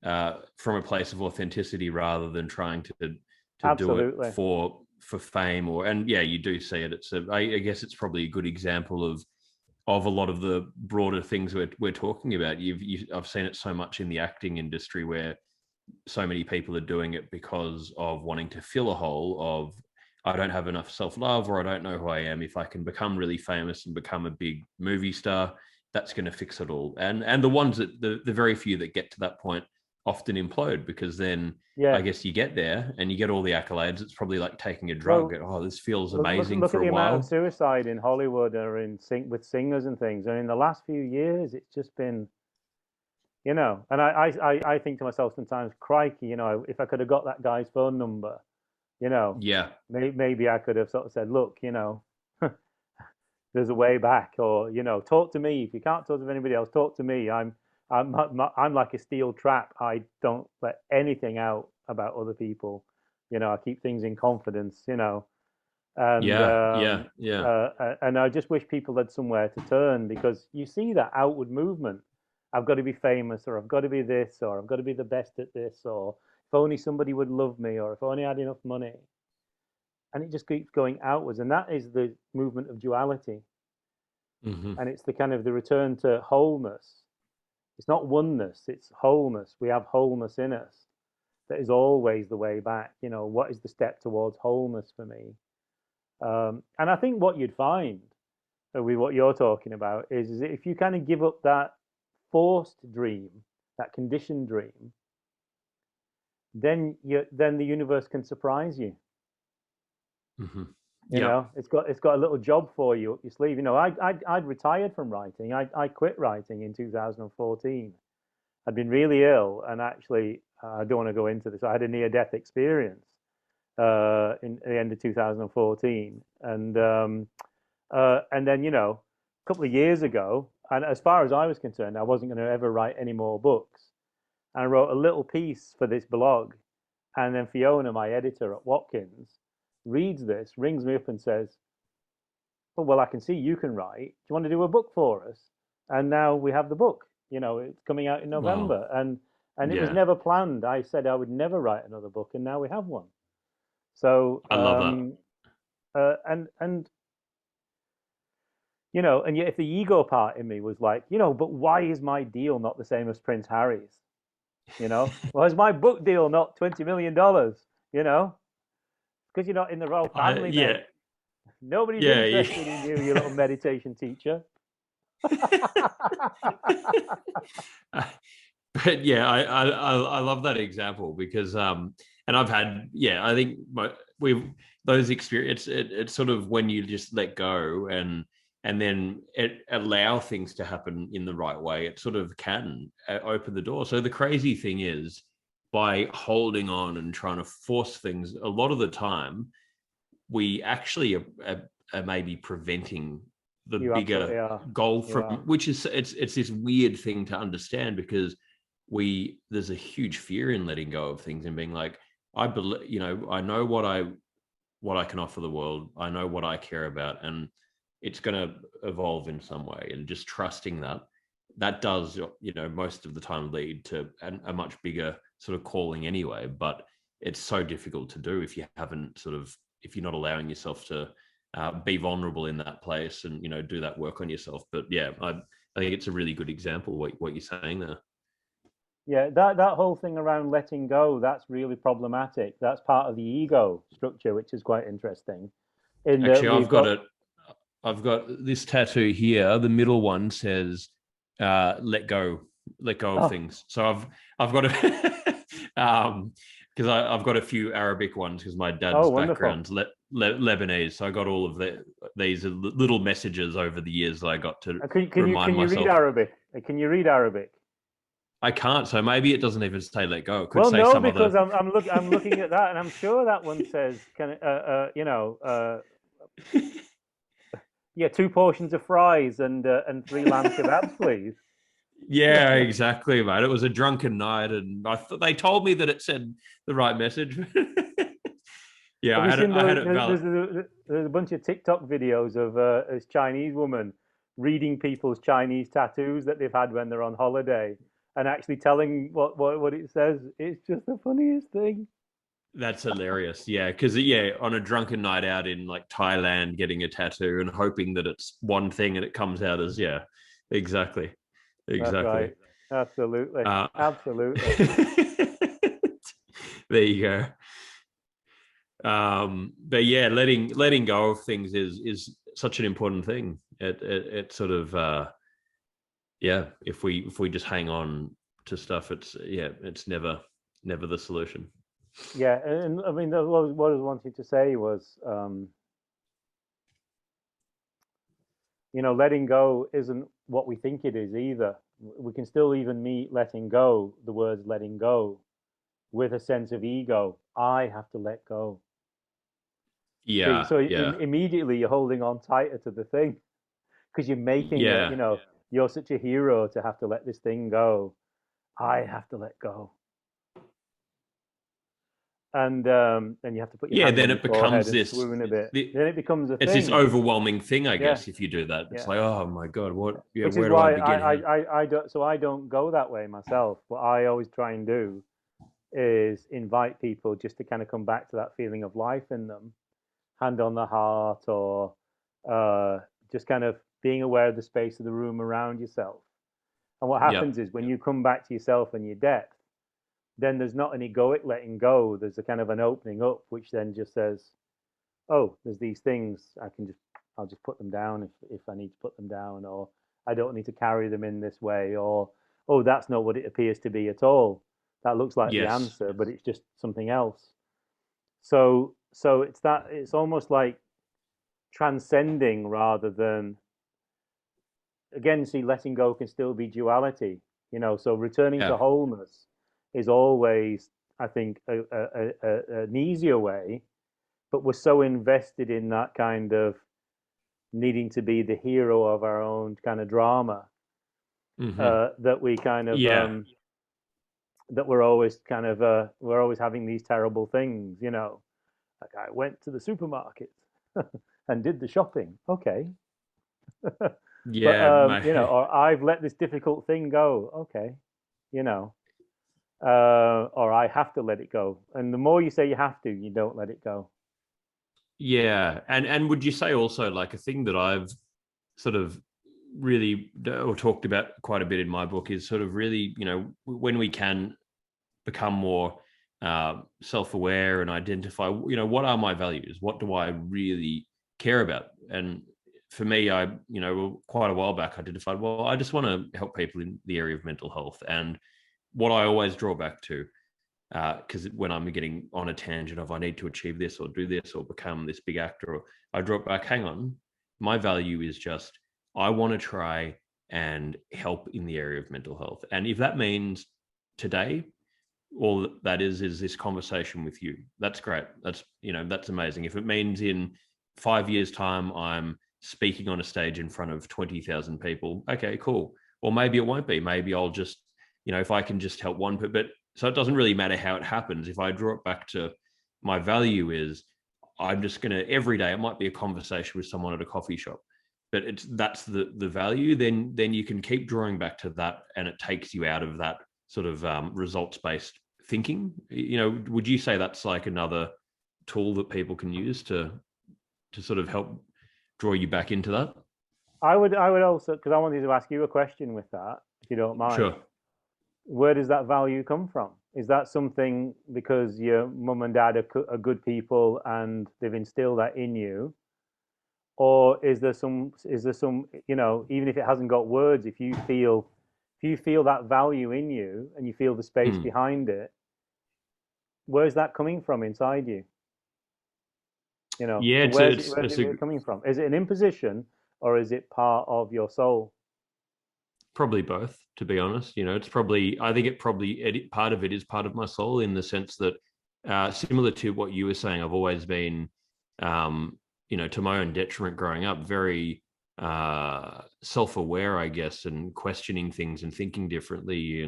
from a place of authenticity rather than trying to do it Absolutely. for fame or and yeah, you do see it. I guess it's probably a good example of a lot of the broader things we're talking about. I've seen it so much in the acting industry where so many people are doing it because of wanting to fill a hole of I don't have enough self-love or I don't know who I am. If I can become really famous and become a big movie star, that's going to fix it all. And the ones that the very few that get to that point often implode because then I Yeah. guess you get there and you get all the accolades. It's probably like taking a drug. Well, Oh, this feels look amazing look for at a the amount of while. suicide in Hollywood or with singers and things. And in the last few years, it's just been, you know, and I think to myself sometimes, crikey, you know, if I could have got that guy's phone number, you know, Yeah. maybe I could have sort of said, look, you know, there's a way back, or you know, talk to me. If you can't talk to anybody else, talk to me. I'm like a steel trap. I don't let anything out about other people. You know, I keep things in confidence. You know, and Yeah. Yeah. Yeah. and I just wish people had somewhere to turn because you see that outward movement. I've got to be famous, or I've got to be this, or I've got to be the best at this, or if only somebody would love me, or if only I had enough money. And it just keeps going outwards, and that is the movement of duality, Hmm. and it's the kind of the return to wholeness. It's not oneness, it's wholeness. We have wholeness in us. That is always the way back. You know, what is the step towards wholeness for me? And I think what you'd find with what you're talking about is if you kind of give up that forced dream, that conditioned dream, then the universe can surprise you. Hmm. You Yeah. know, it's got a little job for you up your sleeve. You know, I'd retired from writing. I quit writing in 2014. I'd been really ill, and actually, I don't want to go into this. I had a near-death experience in the end of 2014, and then you know, a couple of years ago, and as far as I was concerned, I wasn't going to ever write any more books. And I wrote a little piece for this blog, and then Fiona, my editor at Watkins, reads this, rings me up, and says, "Oh, well, I can see you can write. Do you want to do a book for us?" And now we have the book. You know, it's coming out in Wow. November, and it was Yeah. never planned. I said I would never write another book, and now we have one. So, I love that. and you know, and yet if the ego part in me was like, you know, but why is my deal not the same as Prince Harry's? You know, well, is my book deal not $20 million? You know, because you're not in the royal family, Yeah. mate. Nobody's Yeah. Yeah. interested in you, you little meditation teacher. But yeah, I love that example because and I've had yeah I think we've those experience it's sort of when you just let go and then it allow things to happen in the right way, it sort of can open the door. So the crazy thing is by holding on and trying to force things a lot of the time we actually are maybe preventing the You absolutely bigger are. goal You from are. which is it's this weird thing to understand because we there's a huge fear in letting go of things and being like I believe I know what I can offer the world, I know what I care about, and it's going to evolve in some way, and just trusting that does most of the time lead to a much bigger sort of calling anyway. But it's so difficult to do if you haven't if you're not allowing yourself to be vulnerable in that place and do that work on yourself. But yeah, I think it's a really good example what you're saying there. Yeah, that whole thing around letting go, that's really problematic. That's part of the ego structure, which is quite interesting. In that Actually, we've got, I've got this tattoo here. The middle one says let go of Oh, things. So I've got a because I've got a few Arabic ones because my oh, dad's wonderful. background's Lebanese. So I got all of these little messages over the years that I got to Can remind you read myself. Arabic? Can you read Arabic? I can't, so maybe it doesn't even say let go. It could Well, say no, some other. because I'm looking at that, and I'm sure that one says, yeah, two portions of fries and three lamb kebabs, please. Yeah, exactly, mate. It was a drunken night, and they told me that it said the right message. Yeah, Have you seen I had it valid. there's a bunch of TikTok videos of this Chinese woman reading people's Chinese tattoos that they've had when they're on holiday and actually telling what it says. It's just the funniest thing. That's hilarious. Yeah, because yeah, on a drunken night out in like Thailand, getting a tattoo and hoping that it's one thing and it comes out as yeah, exactly, That's exactly. right. Absolutely. Uh, Absolutely. there you go. But yeah, letting go of things is such an important thing. It sort of yeah. If we just hang on to stuff, it's never the solution. Yeah, and I mean, what I was wanting to say was, letting go isn't what we think it is either. We can still even meet letting go, the words letting go, with a sense of ego. I have to let go. So, Yeah, so yeah, immediately you're holding on tighter to the thing because you're making it, yeah. you're such a hero to have to let this thing go. I have to let go. And you have to put your Yeah, hand then on your it forehead becomes and this. swoon a bit. Then it becomes a It's this thing. overwhelming thing, I Yeah, guess. If you do that, it's yeah. like, oh my god, what? Yeah, Which is where do I why begin here? I don't, so I don't go that way myself. What I always try and do is invite people just to kind of come back to that feeling of life in them, hand on the heart, or uh, just kind of being aware of the space of the room around yourself. And what Yep. happens is when you come back to yourself and your depth, then there's not an egoic letting go. There's a kind of an opening up, which then just says, "Oh, there's these things. I'll just put them down if I need to put them down, or I don't need to carry them in this way, or oh, that's not what it appears to be at all. That looks like the Yes. answer, but it's just something else." So it's almost like transcending rather than, again, see, letting go can still be duality. So returning to Yeah. wholeness is always, I think, an easier way, but we're so invested in that kind of needing to be the hero of our own kind of drama, Hmm. that we kind of Yeah. that we're always having these terrible things. Like, I went to the supermarket and did the shopping. Okay. But Yeah. or I've let this difficult thing go. Okay. you know or I have to let it go, and the more you say you have to, you don't let it go. Yeah. And would you say also like a thing that I've sort of really or talked about quite a bit in my book is sort of really, when we can become more self-aware and identify, what are my values? What do I really care about? And for me, I, quite a while back identified, well, I just want to help people in the area of mental health. And what I always draw back to, because when I'm getting on a tangent of I need to achieve this or do this or become this big actor, or I draw back, hang on, my value is just I want to try and help in the area of mental health. And if that means today, all that is this conversation with you, that's great. That's amazing. If it means in 5 years' time I'm speaking on a stage in front of 20,000 people, okay, cool. Or maybe it won't be. Maybe I'll just, if I can just help one, but so it doesn't really matter how it happens. If I draw it back to my value is I'm just going to every day, it might be a conversation with someone at a coffee shop, but that's the value. Then you can keep drawing back to that, and it takes you out of that sort of results based thinking. Would you say that's like another tool that people can use to sort of help draw you back into that? I would also, because I wanted to ask you a question with that, if you don't mind. Sure. Where does that value come from? Is that something because your mum and dad are good people and they've instilled that in you? or is there some, even if it hasn't got words, if you feel that value in you and you feel the space Mm. behind it, where's that coming from inside you? Yeah, So it's where's it it's where's it's it a really coming from? Is it an imposition or is it part of your soul? probably both, to be honest. It's probably, I think part of it is part of my soul, in the sense that, similar to what you were saying, I've always been, to my own detriment growing up, very self-aware, I guess, and questioning things and thinking differently,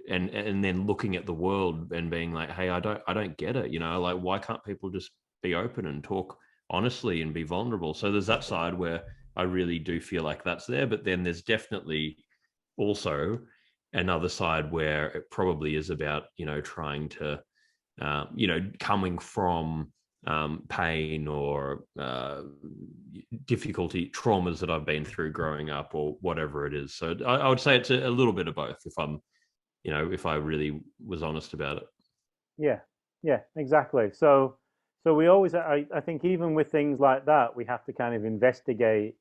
and then looking at the world and being like, hey, I don't get it. Like, why can't people just be open and talk honestly and be vulnerable? So there's that side where I really do feel like that's there, but then there's definitely also another side where it probably is about, trying to, coming from pain or difficulty, traumas that I've been through growing up, or whatever it is. So I would say it's a little bit of both, if I really was honest about it. Yeah, yeah, exactly. So we always, I think, even with things like that, we have to kind of investigate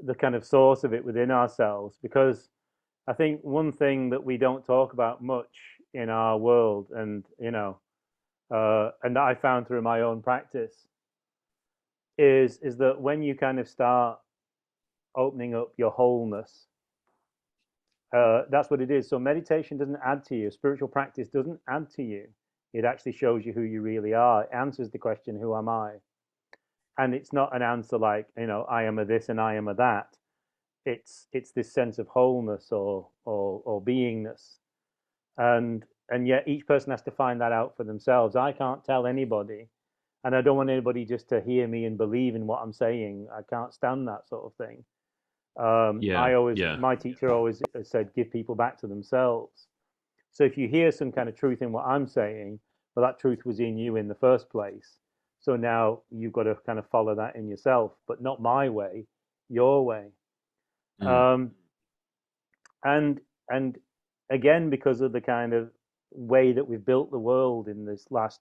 the kind of source of it within ourselves, because I think one thing that we don't talk about much in our world, and that I found through my own practice, is that when you kind of start opening up your wholeness, that's what it is. So meditation doesn't add to you. Spiritual practice doesn't add to you. It actually shows you who you really are. It answers the question, who am I? And it's not an answer like, I am a this and I am a that. It's this sense of wholeness or beingness. And yet each person has to find that out for themselves. I can't tell anybody, and I don't want anybody just to hear me and believe in what I'm saying. I can't stand that sort of thing. Yeah, yeah. My teacher always said, give people back to themselves. So if you hear some kind of truth in what I'm saying, well, that truth was in you in the first place. So now you've got to kind of follow that in yourself, but not my way, your way. Mm. Um, and and again, because of the kind of way that we've built the world in this last,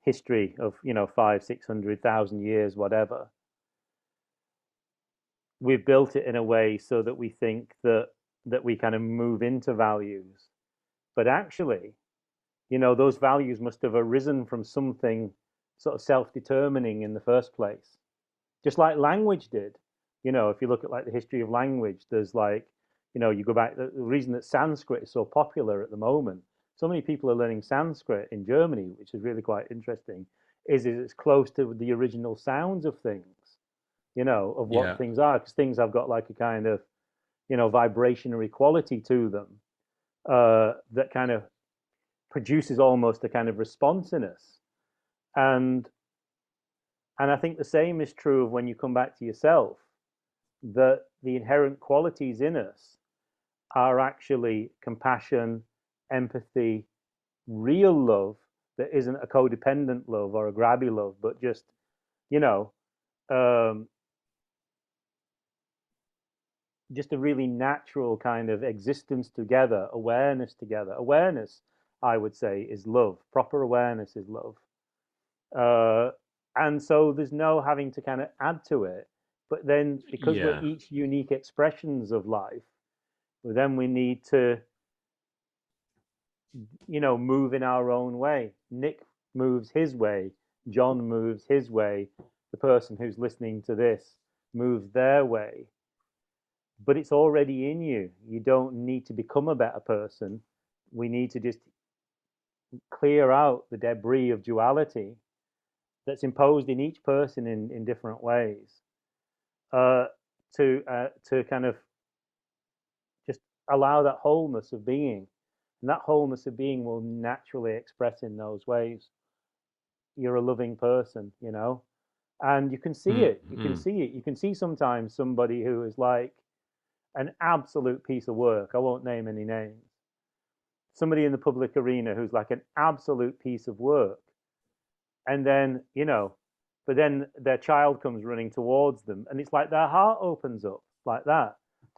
history of, 500, 600,000 years, whatever, we've built it in a way so that we think that we kind of move into values, but actually, those values must have arisen from something sort of self-determining in the first place, just like language did. If you look at like the history of language, there's like, you go back, the reason that Sanskrit is so popular at the moment, so many people are learning Sanskrit in Germany, which is really quite interesting, is it's close to the original sounds of things, of what Yeah. things are, because things have got like a kind of, vibrationary quality to them, that kind of produces almost a kind of responsiveness. And and I think the same is true of when you come back to yourself, that the inherent qualities in us are actually compassion, empathy, real love that isn't a codependent love or a grabby love, but just, you know, um, just a really natural kind of existence together, awareness together. Awareness, I would say, is love. Proper awareness is love. Uh, and so there's no having to kind of add to it. But then because we're Yeah. each unique expressions of life, well, then we need to, move in our own way. Nick moves his way. John moves his way. The person who's listening to this moves their way. But it's already in you. You don't need to become a better person. We need to just clear out the debris of duality that's imposed in each person in different ways, uh, to kind of just allow that wholeness of being, and that wholeness of being will naturally express in those ways. You're a loving person, and you can see Mm, it. You can mm. see it. You can see sometimes somebody who is like an absolute piece of work. I won't name any names. Somebody in the public arena who's like an absolute piece of work, and then but then their child comes running towards them, and it's like their heart opens up like that.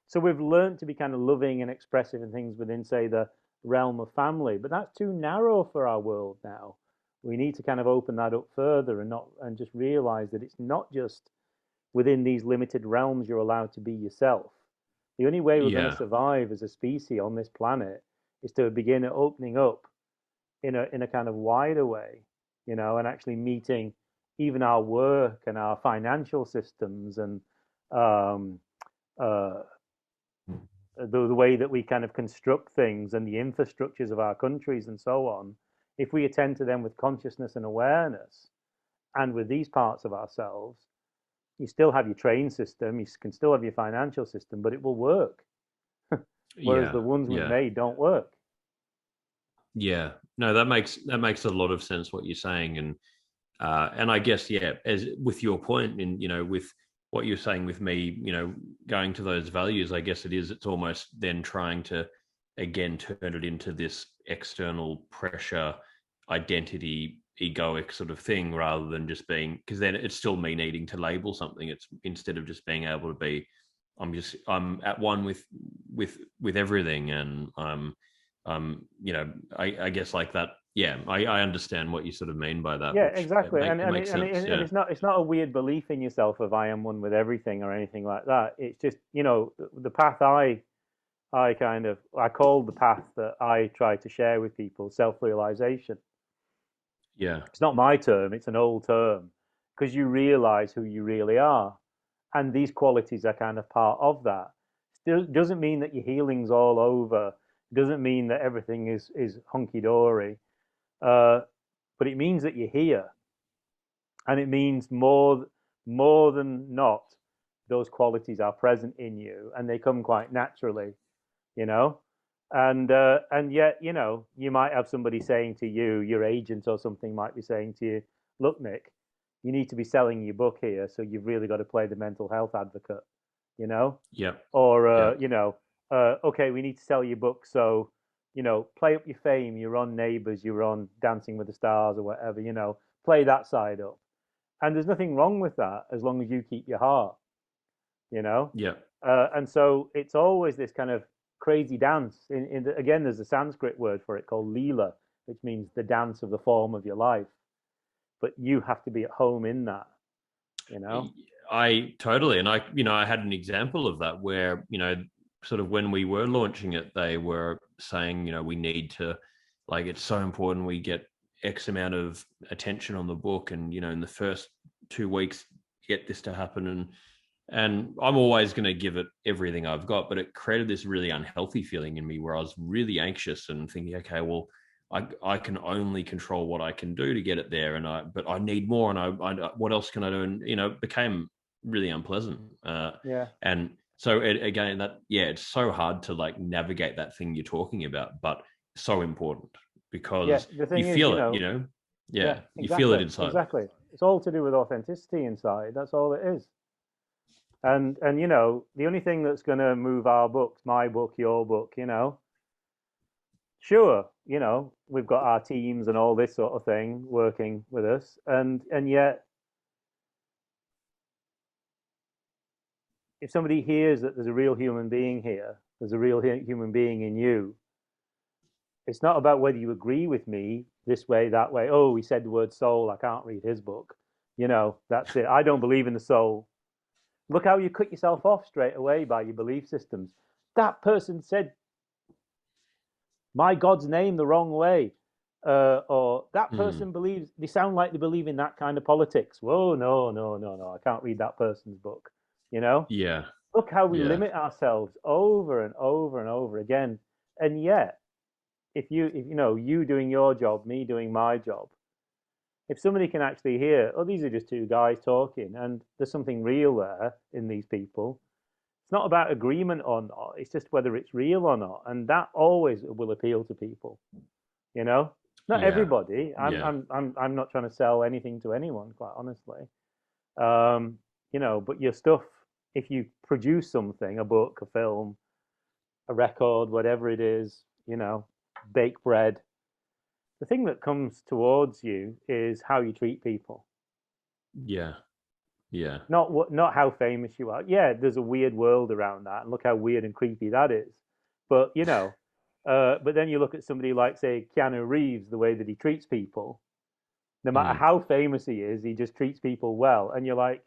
So we've learned to be kind of loving and expressive in things within, say, the realm of family, but that's too narrow for our world now. We need to kind of open that up further and just realize that it's not just within these limited realms you're allowed to be yourself. The only way we're going to Yeah. survive as a species on this planet is to begin opening up in a kind of wider way, and actually meeting even our work and our financial systems and um, uh, the way that we kind of construct things and the infrastructures of our countries and so on. If we attend to them with consciousness and awareness, and with these parts of ourselves, you still have your train system, you can still have your financial system, but it will work. Whereas Yeah. the ones we've Yeah. made don't work. Yeah. No, that makes a lot of sense what you're saying, and I guess, yeah, as with your point, and with what you're saying with me, going to those values, I guess it's almost then trying to again turn it into this external pressure, identity, egoic sort of thing, rather than just being, because then it's still me needing to label something. It's instead of just being able to be, I'm at one with everything, and I guess like that. Yeah, I understand what you sort of mean by that, Yeah, which exactly. And it and makes it, and, sense. it, and Yeah. it's not a weird belief in yourself of I am one with everything or anything like that. It's just, the path I call the path that I try to share with people self-realization. Yeah. It's not my term, it's an old term, because you realize who you really are. And these qualities are kind of part of that. Still doesn't mean that your healing's all over. Doesn't mean that everything is hunky dory. Uh, but it means that you're here, and it means more than not, those qualities are present in you, and they come quite naturally. You know, and yet, you might have somebody saying to you, your agent or something might be saying to you, look, Nick, you need to be selling your book here, so you've really got to play the mental health advocate, you know Yeah. or Yeah. okay, we need to sell your book, so play up your fame, you're on Neighbours, you're on Dancing with the Stars or whatever, play that side up. And there's nothing wrong with that as long as you keep your heart, you know Yeah. and so it's always this kind of crazy dance. Again, there's a Sanskrit word for it called Leela, which means the dance of the form of your life. But you have to be at home in that, you know? I totally, and I had an example of that where, sort of when we were launching it, they were saying, we need to, like, it's so important we get X amount of attention on the book, and in the first 2 weeks, get this to happen, and I'm always going to give it everything I've got, but it created this really unhealthy feeling in me where I was really anxious and thinking, okay, well, I can only control what I can do to get it there, but I need more, and I what else can I do? And it became really unpleasant, Yeah. and so again, that, yeah, it's so hard to like navigate that thing you're talking about, but so important Yeah. because The you thing is, feel it, yeah, yeah, you feel it exactly. inside. Exactly. It's all to do with authenticity inside. That's all it is. And the only thing that's going to move our books, my book, your book, sure, we've got our teams and all this sort of thing working with us, and yet if somebody hears that there's a real human being here, there's a real human being in you, it's not about whether you agree with me this way, that way. Oh, he said the word soul, I can't read his book. That's it. I don't believe in the soul. Look how you cut yourself off straight away by your belief systems. That person said my God's name the wrong way. Or that Hmm. person believes, they sound like they believe in that kind of politics. Whoa, no, no, no, no. I can't read that person's book. You know? Yeah. Look how we Yeah. limit ourselves over and over and over again. And yet, if you doing your job, me doing my job, if somebody can actually hear, oh, these are just two guys talking, and there's something real there in these people, it's not about agreement or not. It's just whether it's real or not, and that always will appeal to people. You know, not Yeah. everybody. Yeah. I'm not trying to sell anything to anyone, quite honestly. Um, but your stuff, if you produce something, a book, a film, a record, whatever it is, bake bread, the thing that comes towards you is how you treat people, Yeah. Yeah. not how famous you are. Yeah, there's a weird world around that, and look how weird and creepy that is. But but then you look at somebody like, say, Keanu Reeves, the way that he treats people. No matter how famous he is, he just treats people well. And you're like,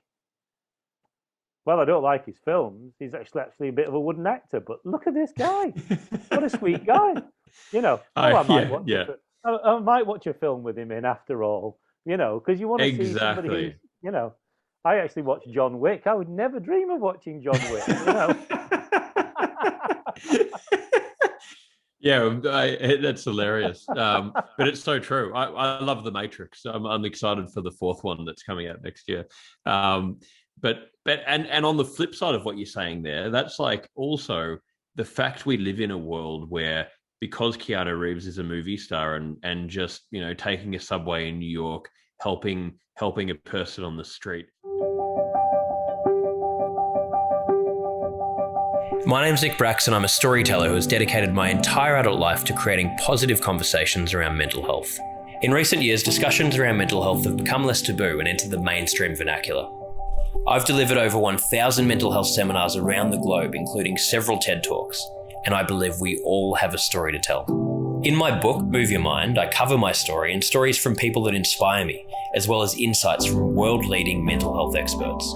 well, I don't like his films. He's actually a bit of a wooden actor, but look at this guy. What a sweet guy. You know, oh, I might watch Yeah, I might watch a film with him in after all, you know, because you want to see somebody who's, exactly. you know, I actually watched John Wick. I would never dream of watching John Wick, you know. Yeah, that's hilarious. But it's so true. I love The Matrix. I'm excited for the fourth one that's coming out next year. But on the flip side of what you're saying there, that's like also the fact we live in a world where, because Keanu Reeves is a movie star and just, you know, taking a subway in New York, helping a person on the street. My name's Nick Bracks and I'm a storyteller who has dedicated my entire adult life to creating positive conversations around mental health. In recent years, discussions around mental health have become less taboo and entered the mainstream vernacular. I've delivered over 1,000 mental health seminars around the globe, including several TED Talks, and I believe we all have a story to tell. In my book, Move Your Mind, I cover my story and stories from people that inspire me, as well as insights from world-leading mental health experts.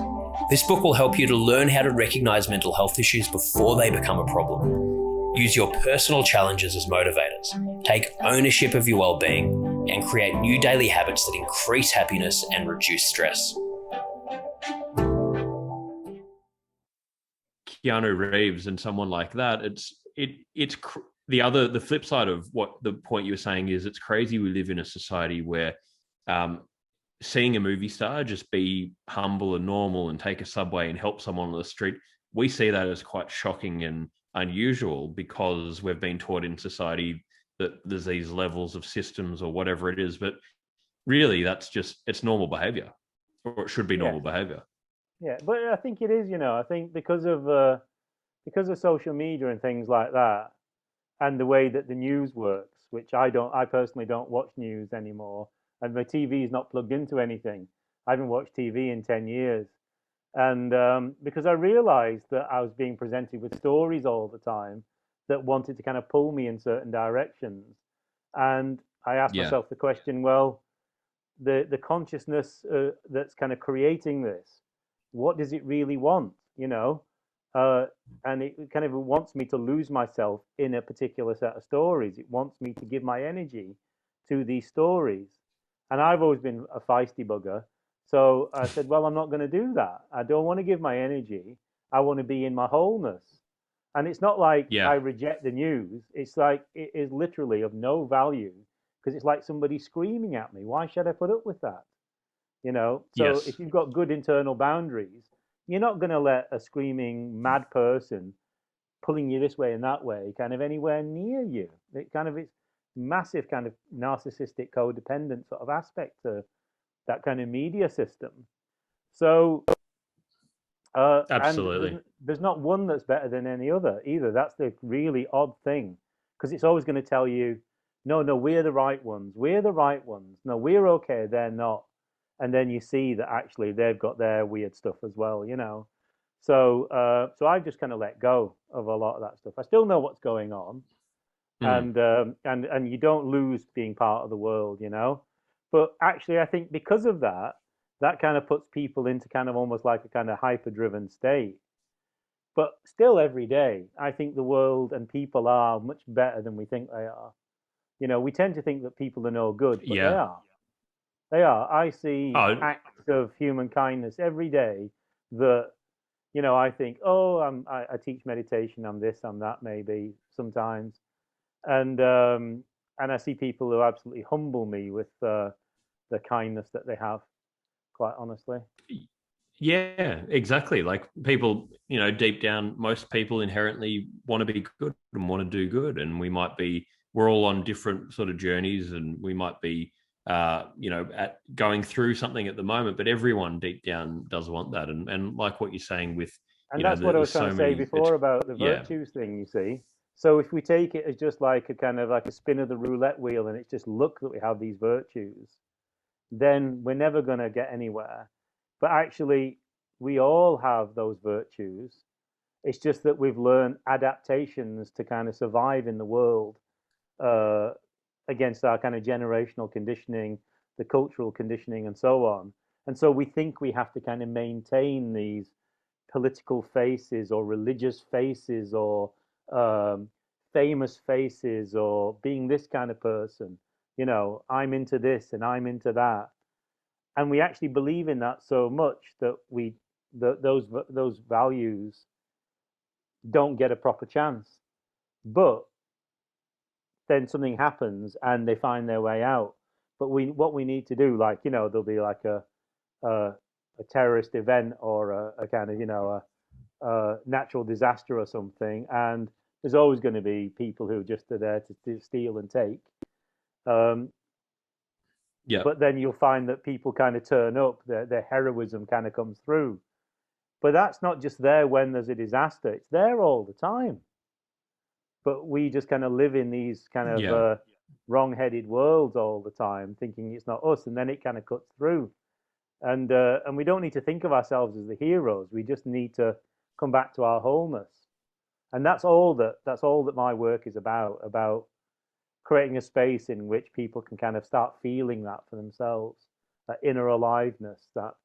This book will help you to learn how to recognise mental health issues before they become a problem. Use your personal challenges as motivators, take ownership of your well-being, and create new daily habits that increase happiness and reduce stress. Keanu Reeves and someone like that, the flip side of what the point you were saying is, it's crazy we live in a society where seeing a movie star just be humble and normal and take a subway and help someone on the street, we see that as quite shocking and unusual because we've been taught in society that there's these levels of systems or whatever it is. But really, it's normal behavior, or it should be normal behavior. Yeah, but I think it is, you know, I think because of social media and things like that, and the way that the news works, which I personally don't watch news anymore, and my TV is not plugged into anything. I haven't watched TV in 10 years. And because I realized that I was being presented with stories all the time that wanted to kind of pull me in certain directions. And I asked myself the question, well, the consciousness that's kind of creating this, what does it really want, you know? And it kind of wants me to lose myself in a particular set of stories. It wants me to give my energy to these stories. And I've always been a feisty bugger. So I said, well, I'm not going to do that. I don't want to give my energy. I want to be in my wholeness. And it's not like I reject the news. It's like it is literally of no value because it's like somebody screaming at me. Why should I put up with that? You know? So if you've got good internal boundaries, you're not going to let a screaming mad person pulling you this way and that way kind of anywhere near you. It's massive kind of narcissistic codependent sort of aspect to that kind of media system. So Absolutely. and there's not one that's better than any other either. That's the really odd thing because it's always going to tell you, no, we're the right ones. We're the right ones. No, we're okay. They're not. And then you see that actually they've got their weird stuff as well, you know. So I've just kind of let go of a lot of that stuff. I still know what's going on, and you don't lose being part of the world, you know. But actually, I think because of that, that kind of puts people into kind of almost like a kind of hyper-driven state. But still, every day, I think the world and people are much better than we think they are. You know, we tend to think that people are no good, but they are. They are. I see acts of human kindness every day that, you know, I think, oh, I teach meditation, I'm this, I'm that, maybe sometimes, and I see people who absolutely humble me with the kindness that they have. Quite honestly. Yeah, exactly. Like people, you know, deep down, most people inherently want to be good and want to do good, and we're all on different sort of journeys, and we might be going through something at the moment, but everyone deep down does want that. And like what you're saying with, and that's what I was trying to say before about the virtues thing, you see. So if we take it as just like a kind of like a spin of the roulette wheel and it's just luck that we have these virtues, then we're never going to get anywhere. But actually, we all have those virtues. It's just that we've learned adaptations to kind of survive in the world against our kind of generational conditioning the cultural conditioning and so on. And so we think we have to kind of maintain these political faces or religious faces or um, famous faces or being this kind of person. You know, I'm into this and I'm into that, and we actually believe in that so much that those values don't get a proper chance. But then something happens and they find their way out. But what we need to do, like, you know, there'll be like a, a terrorist event or a kind of, you know, a natural disaster or something, and there's always going to be people who just are there to steal and take. Um, Yeah. but then you'll find that people kind of turn up, their heroism kind of comes through. But that's not just there when there's a disaster; it's there all the time. But we just kind of live in these kind of Yeah. wrong-headed worlds all the time, thinking it's not us, and then it kind of cuts through. And we don't need to think of ourselves as the heroes. We just need to come back to our wholeness, and that's all that my work is about creating a space in which people can kind of start feeling that for themselves, that inner aliveness, that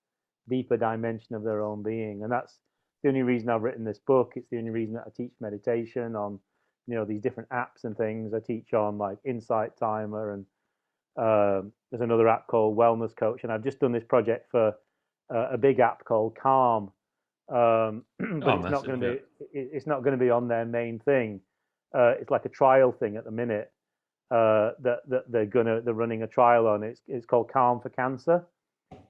deeper dimension of their own being. And that's the only reason I've written this book. It's the only reason that I teach meditation on, you know, these different apps and things. I teach on like Insight Timer, and there's another app called Wellness Coach, and I've just done this project for a big app called Calm, but Oh, it's not massive. going to Yeah. be it's not going to be on their main thing. It's like a trial thing at the minute that they're running a trial on. It's called Calm for Cancer,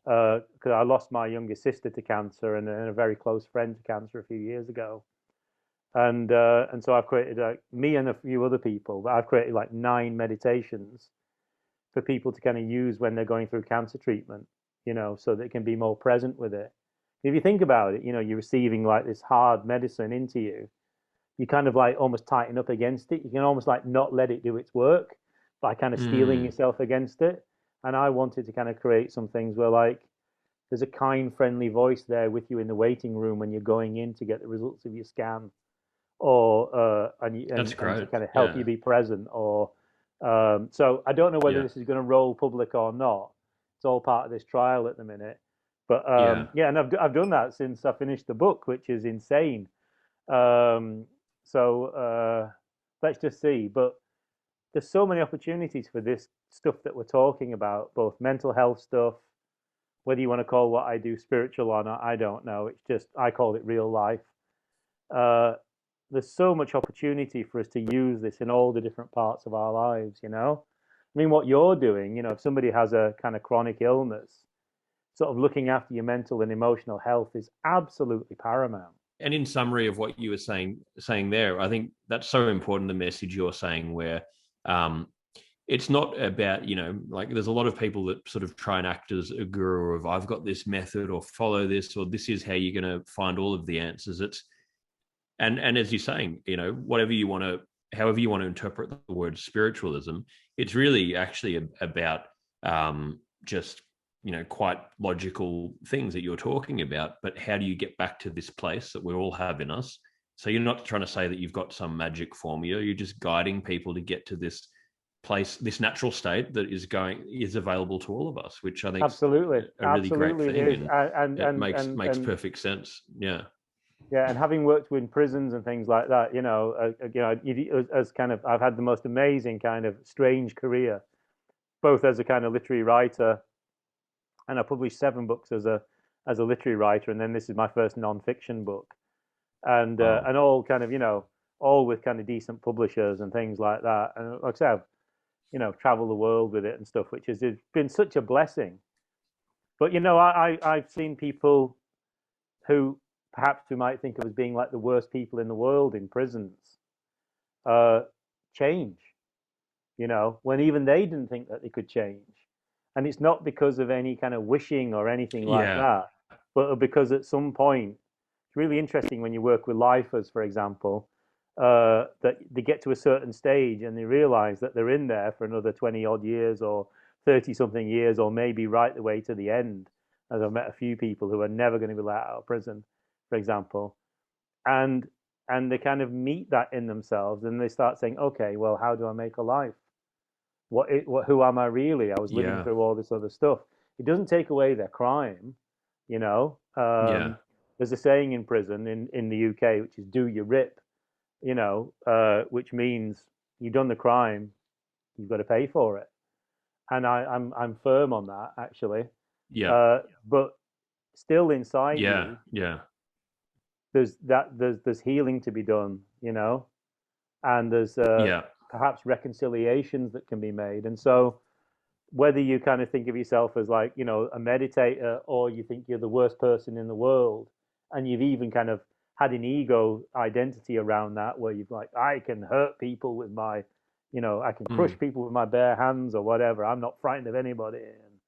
because I lost my youngest sister to cancer and a very close friend to cancer a few years ago, and so I've created me and a few other people, but I've created like 9 meditations for people to kind of use when they're going through cancer treatment, you know, so they can be more present with it. If you think about it, you know, you're receiving like this hard medicine into you, you kind of like almost tighten up against it. You can almost like not let it do its work by kind of steeling Mm. yourself against it. And I wanted to kind of create some things where like there's a kind, friendly voice there with you in the waiting room when you're going in to get the results of your scan, or That's and to great. kind of help you Yeah. be present. Or so I don't know whether Yeah. this is going to roll public or not. It's all part of this trial at the minute. But Yeah. yeah, and I've done that since I finished the book, which is insane. Um, so let's just see. But there's so many opportunities for this stuff that we're talking about, both mental health stuff, whether you want to call what I do spiritual or not, I don't know. It's just I call it real life. Uh, there's so much opportunity for us to use this in all the different parts of our lives, you know? I mean, what you're doing, you know, if somebody has a kind of chronic illness, sort of looking after your mental and emotional health is absolutely paramount. And in summary of what you were saying there, I think that's so important. The message you're saying, where um, it's not about, like there's a lot of people that sort of try and act as a guru of I've got this method or follow this or this is how you're going to find all of the answers. It's and as you're saying, whatever you want to, however you want to interpret the word spiritualism, it's really actually about just quite logical things that you're talking about. But how do you get back to this place that we all have in us? So you're not trying to say that you've got some magic formula. You're just guiding people to get to this place, this natural state that is available to all of us, which I think is Absolutely, a really great absolutely it thing, is, and and it and makes and makes and perfect sense. Yeah. yeah, and having worked in prisons and things like that, as kind of, I've had the most amazing kind of strange career, both as a kind of literary writer, and I published 7 books as a literary writer, and then this is my first non-fiction book, Oh, and all kind of, all with kind of decent publishers and things like that, and like I said, I've, traveled the world with it and stuff, which has been such a blessing. But I've seen people who perhaps we might think of as being like the worst people in the world in prisons uh, change, when even they didn't think that they could change. And it's not because of any kind of wishing or anything like yeah, that, but because at some point, it's really interesting when you work with lifers, for example, that they get to a certain stage and they realize that they're in there for another 20 odd years or 30 something years, or maybe right the way to the end. As I've met a few people who are never going to be let out of prison, for example, and they kind of meet that in themselves and they start saying, okay, well, how do I make a life? who am I really? I was living Yeah. through all this other stuff. It doesn't take away their crime, you know. Yeah. There's a saying in prison in the UK, which is "do your rip," you know, which means you've done the crime, you've got to pay for it. And I'm firm on that actually. Yeah. But still inside Yeah. you, Yeah. there's healing to be done, you know, and there's Yeah. perhaps reconciliations that can be made. And so whether you kind of think of yourself as like, you know, a meditator, or you think you're the worst person in the world, and you've even kind of had an ego identity around that, where you've like, I can hurt people with my, you know, I can crush Mm. people with my bare hands or whatever. I'm not frightened of anybody and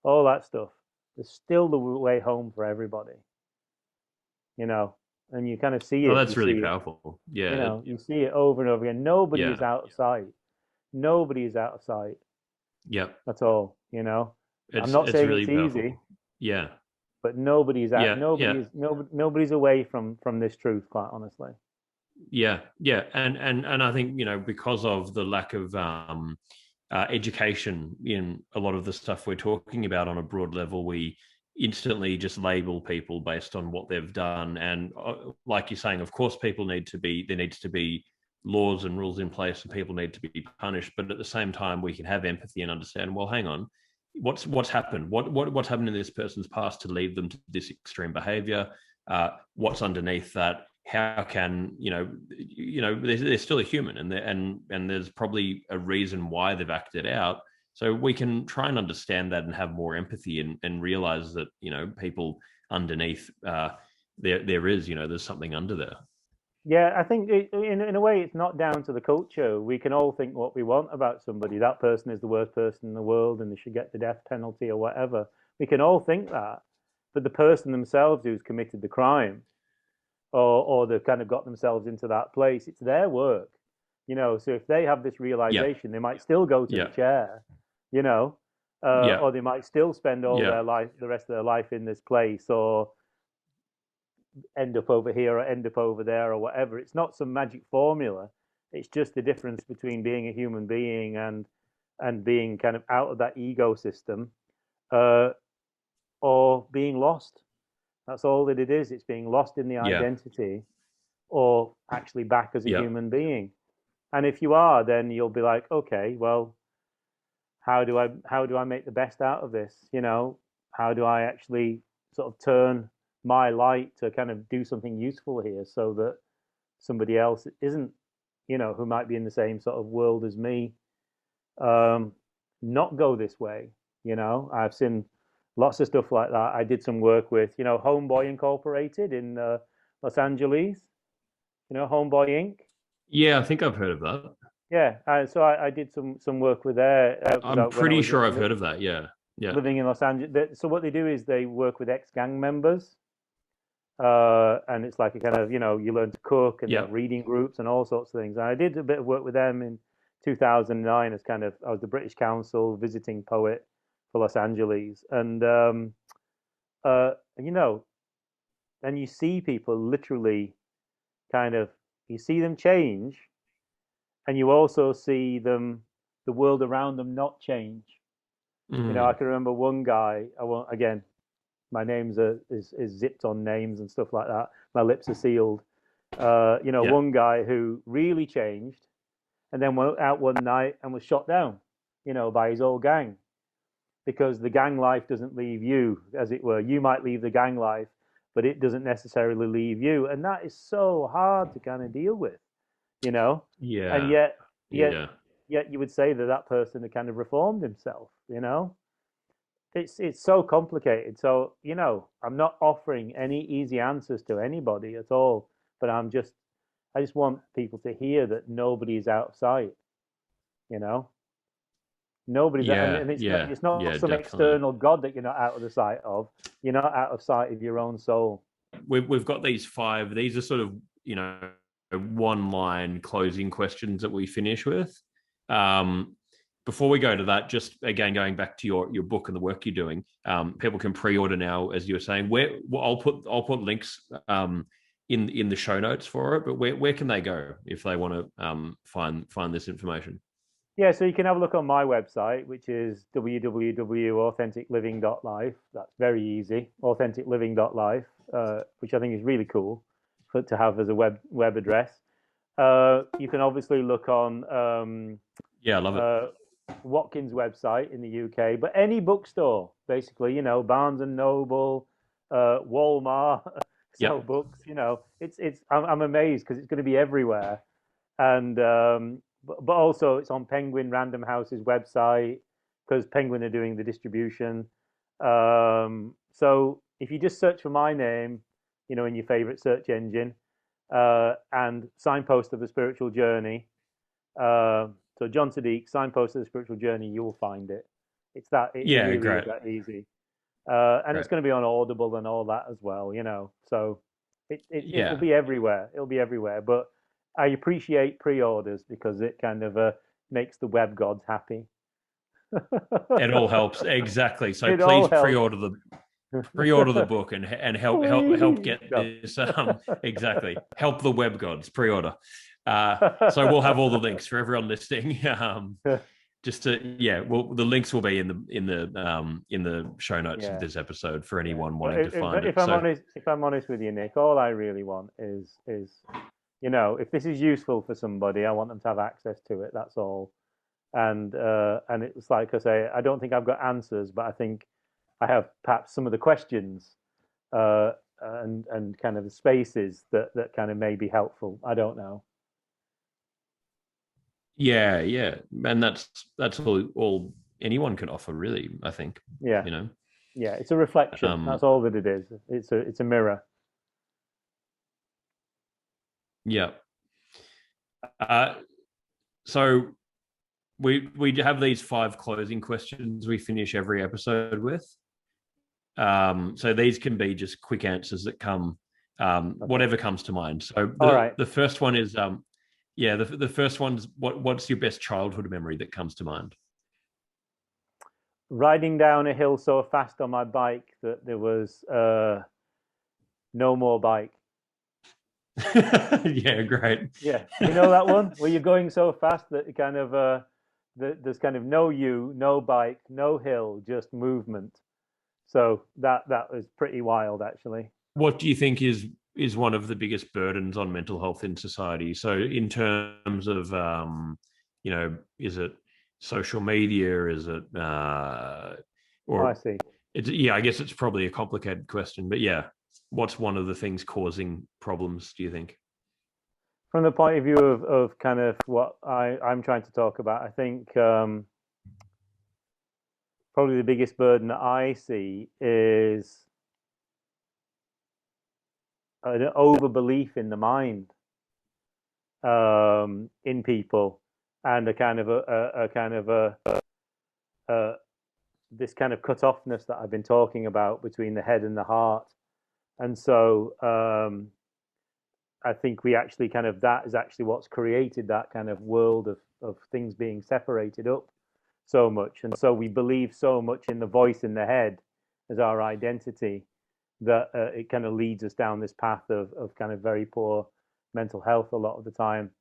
all that stuff. There's still the way home for everybody, you know, and you kind of see Oh, it. You that's really see it, powerful. Yeah. you know, you see it over and over again. Nobody is Yeah. out of sight. Nobody is out of sight. Yep. That's all, you know. I'm not It's saying really it's easy, powerful. Yeah. but nobody's out. Yeah. Yeah. Nobody's away from this truth, quite honestly. Yeah. Yeah. And I think, because of the lack of education in a lot of the stuff we're talking about on a broad level, we instantly just label people based on what they've done. And like you're saying, of course, there needs to be laws and rules in place, and people need to be punished. But at the same time, we can have empathy and understand, well, hang on, what's happened? What's happened in this person's past to lead them to this extreme behavior? What's underneath that? How can they're still a human, and there's probably a reason why they've acted out. So we can try and understand that and have more empathy, and realize that people underneath, there is there's something under there. Yeah, I think in a way, it's not down to the culture. We can all think what we want about somebody. That person is the worst person in the world, and they should get the death penalty or whatever. We can all think that, but the person themselves who's committed the crime, or they've kind of got themselves into that place, it's their work, you know. So if they have this Yeah. realization, they might still go to the Yeah. chair, you know, Yeah. or they might still spend all Yeah. their life, the rest of their life in this place, or end up over here or end up over there or whatever. It's not some magic formula. It's just the difference between being a human being and being kind of out of that ecosystem, uh, or being lost. That's all that it is. It's being lost in the Yeah. identity, or actually back as a Yeah. human being. And if you are, then you'll be like, okay, well, how do I make the best out of this? You know, how do I actually sort of turn my light to kind of do something useful here, so that somebody else isn't, you know, who might be in the same sort of world as me, um, not go this way. You know, I've seen lots of stuff like that. I did some work with, you know, Homeboy Incorporated in Los Angeles. You know, Homeboy Inc. Yeah. I think I've heard of that. Yeah, so I did some work with there I'm when I pretty was sure I've heard of that. Yeah. Yeah. living in Los Angeles. So what they do is they work with ex-gang members, and it's like a kind of, you know, you learn to cook, and they Yeah. have reading groups and all sorts of things. And I did a bit of work with them in 2009 as kind of, I was the British Council visiting poet for Los Angeles, and you know, and you see people literally kind of, you see them change, and you also see them, the world around them, not change. You know, I Mm. can remember one guy. I won't, again, my name's is zipped on names and stuff like that. My lips are sealed. You know, Yeah. one guy who really changed, and then went out one night and was shot down, you know, by his old gang, because the gang life doesn't leave you, as it were. You might leave the gang life, but it doesn't necessarily leave you, and that is so hard to kind of deal with, you know. And Yeah. yet, Yeah. yet you would say that that person had kind of reformed himself, you know. It's so complicated. So, you know, I'm not offering any easy answers to anybody at all, but I just want people to hear that nobody is out of sight, you know. Nobody's out, Yeah. and Yeah. it's not Yeah. some Definitely. external God that you're not out of the sight of. You're not out of sight of your own soul. We've got these five. These are sort of one line closing questions that we finish with. Um, Before we go to that, just again going back to your book and the work you're doing, people can pre-order now, as you were saying. I'll put links in the show notes for it. But where can they go if they want to find this information? Yeah, so you can have a look on my website, which is www.authenticliving.life. That's very easy, authenticliving.life, which I think is really cool to have as a web address. You can obviously look on Yeah, I love it. Watkins' website in the UK, but any bookstore, basically, Barnes and Noble, Walmart sell Yep. books. I'm amazed because it's going to be everywhere, and but also it's on Penguin Random House's website because Penguin are doing the distribution. So if you just search for my name, in your favorite search engine, and Signpost of the Spiritual Journey. So John Siddique, Signpost of the Spiritual Journey, you'll find it. It Yeah, really is great. that easy. And it's Great. going to be on Audible and all that as well, So it'll Yeah. be everywhere. It'll be everywhere. But I appreciate pre-orders because it kind of makes the web gods happy. It all helps. Exactly. So It please all helps. pre-order the book and help Please. get No. this exactly. Help the web gods, pre-order. So we'll have all the links for everyone listening. Just to well, the links will be in the show notes of Yeah. this episode for Yeah. anyone But wanting to find it. if I'm So honest, with you, Nick, all I really want is if this is useful for somebody, I want them to have access to it. That's all. And it's like I say, I don't think I've got answers, but I think I have perhaps some of the questions and kind of the spaces that kind of may be helpful. I don't know. yeah. And that's all anyone can offer, really, I think. Yeah, You know. yeah. It's a reflection. Um That's all that it is. It's a mirror. yeah. Uh so we have these 5 closing questions we finish every episode with. So these can be just quick answers that come, Okay. whatever comes to mind. So All right. the first one is, the first one's what's your best childhood memory that comes to mind? Riding down a hill so fast on my bike that there was no more bike. Yeah, great. Yeah, you know that one where you're going so fast that it kind of there's kind of no you, no bike, no hill, just movement. So that was pretty wild, actually. What do you think is one of the biggest burdens on mental health in society? So in terms of, is it social media? Is it, Oh, I or see. I guess it's probably a complicated question, but yeah, what's one of the things causing problems, do you think? From the point of view of kind of what I'm trying to talk about, I think probably the biggest burden that I see is an overbelief in the mind, in people, and a kind of a this kind of cut offness that I've been talking about between the head and the heart. And so I think we actually kind of that is actually what's created that kind of world of things being separated up so much. And so we believe so much in the voice in the head as our identity that it kind of leads us down this path of kind of very poor mental health a lot of the time.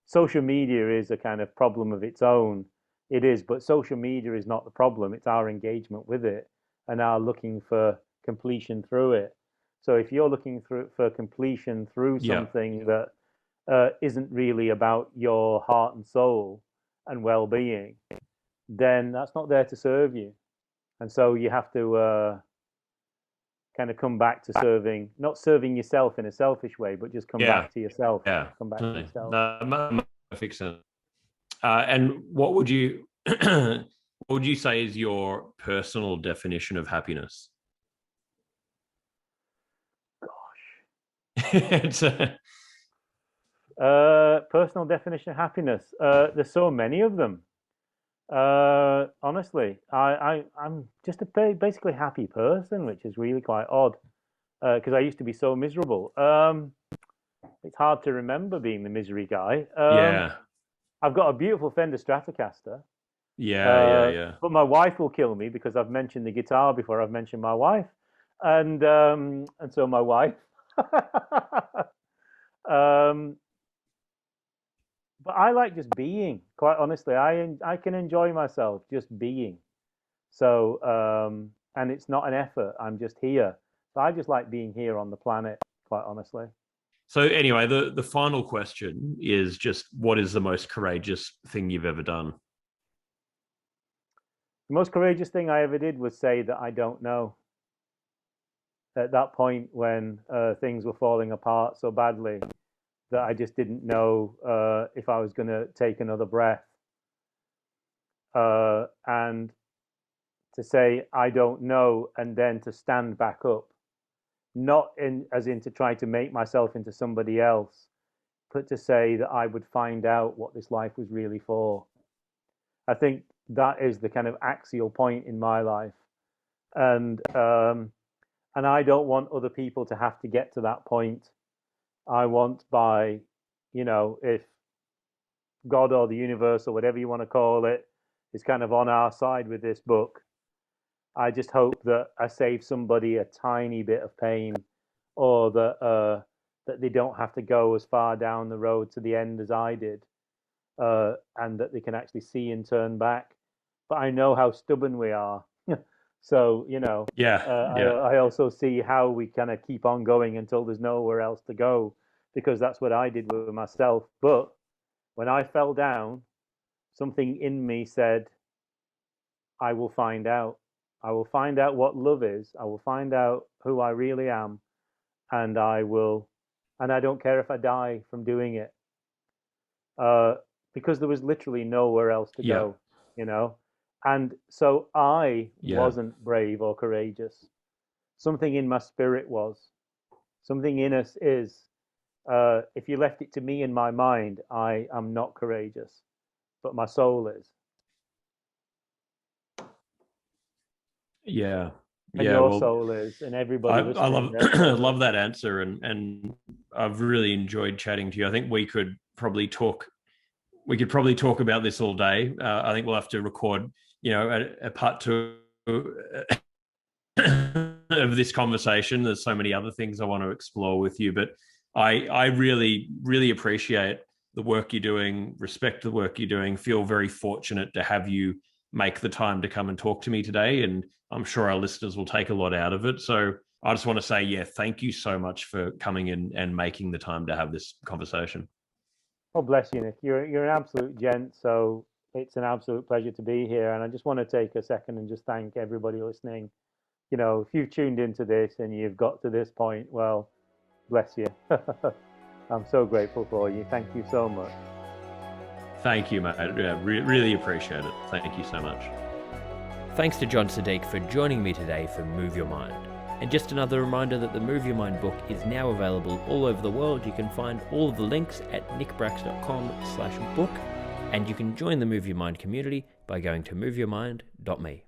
Social media is a kind of problem of its own. It is, but social media is not the problem. It's our engagement with it and our looking for completion through it. So if you're looking for completion through Yeah. something that isn't really about your heart and soul and well-being, then that's not there to serve you. And so you have to kind of come back to not serving yourself in a selfish way, but just come Yeah. back to yourself. Yeah. Come back to yourself. That makes sense. And what would you what would you say is your personal definition of happiness? It's Personal definition of happiness. There's so many of them. Honestly, I'm just a basically happy person, which is really quite odd because I used to be so miserable. It's hard to remember being the misery guy. yeah. I've got a beautiful Fender Stratocaster, Yeah. but my wife will kill me because I've mentioned the guitar before I've mentioned my wife, and so my wife. But I like just being. Quite honestly, I can enjoy myself just being. So and it's not an effort. I'm just here. So I just like being here on the planet. Quite honestly. So anyway, the final question is just, what is the most courageous thing you've ever done? The most courageous thing I ever did was say that I don't know. At that point when things were falling apart so badly that I just didn't know if I was going to take another breath. And to say I don't know, and then to stand back up, not in as in to try to make myself into somebody else, but to say that I would find out what this life was really for. I think that is the kind of axial point in my life, and I don't want other people to have to get to that point. I want by, if God or the universe or whatever you want to call it is kind of on our side with this book, I just hope that I save somebody a tiny bit of pain, or that they don't have to go as far down the road to the end as I did, and that they can actually see and turn back. But I know how stubborn we are. So, I also see how we kind of keep on going until there's nowhere else to go, because that's what I did with myself. But when I fell down, something in me said, I will find out. I will find out what love is. I will find out who I really am. And I don't care if I die from doing it. Because there was literally nowhere else to go, And so I wasn't brave or courageous. Something in my spirit was. Something in us is. If you left it to me in my mind, I am not courageous, but my soul is. Yeah. And your soul is, and everybody. I love that answer, and I've really enjoyed chatting to you. I think we could probably talk about this all day. I think we'll have to record, a part 2 of this conversation. There's so many other things I want to explore with you, but I really, really appreciate the work you're doing, respect the work you're doing, feel very fortunate to have you make the time to come and talk to me today. And I'm sure our listeners will take a lot out of it. So I just want to say, thank you so much for coming in and making the time to have this conversation. Oh, bless you, Nick. You're an absolute gent. So it's an absolute pleasure to be here. And I just want to take a second and just thank everybody listening. If you've tuned into this and you've got to this point, well, bless you. I'm so grateful for you. Thank you so much. Thank you, mate. Yeah, really appreciate it. Thank you so much. Thanks to John Siddique for joining me today for Move Your Mind. And just another reminder that the Move Your Mind book is now available all over the world. You can find all of the links at nickbracks.com/book, and you can join the Move Your Mind community by going to moveyourmind.me.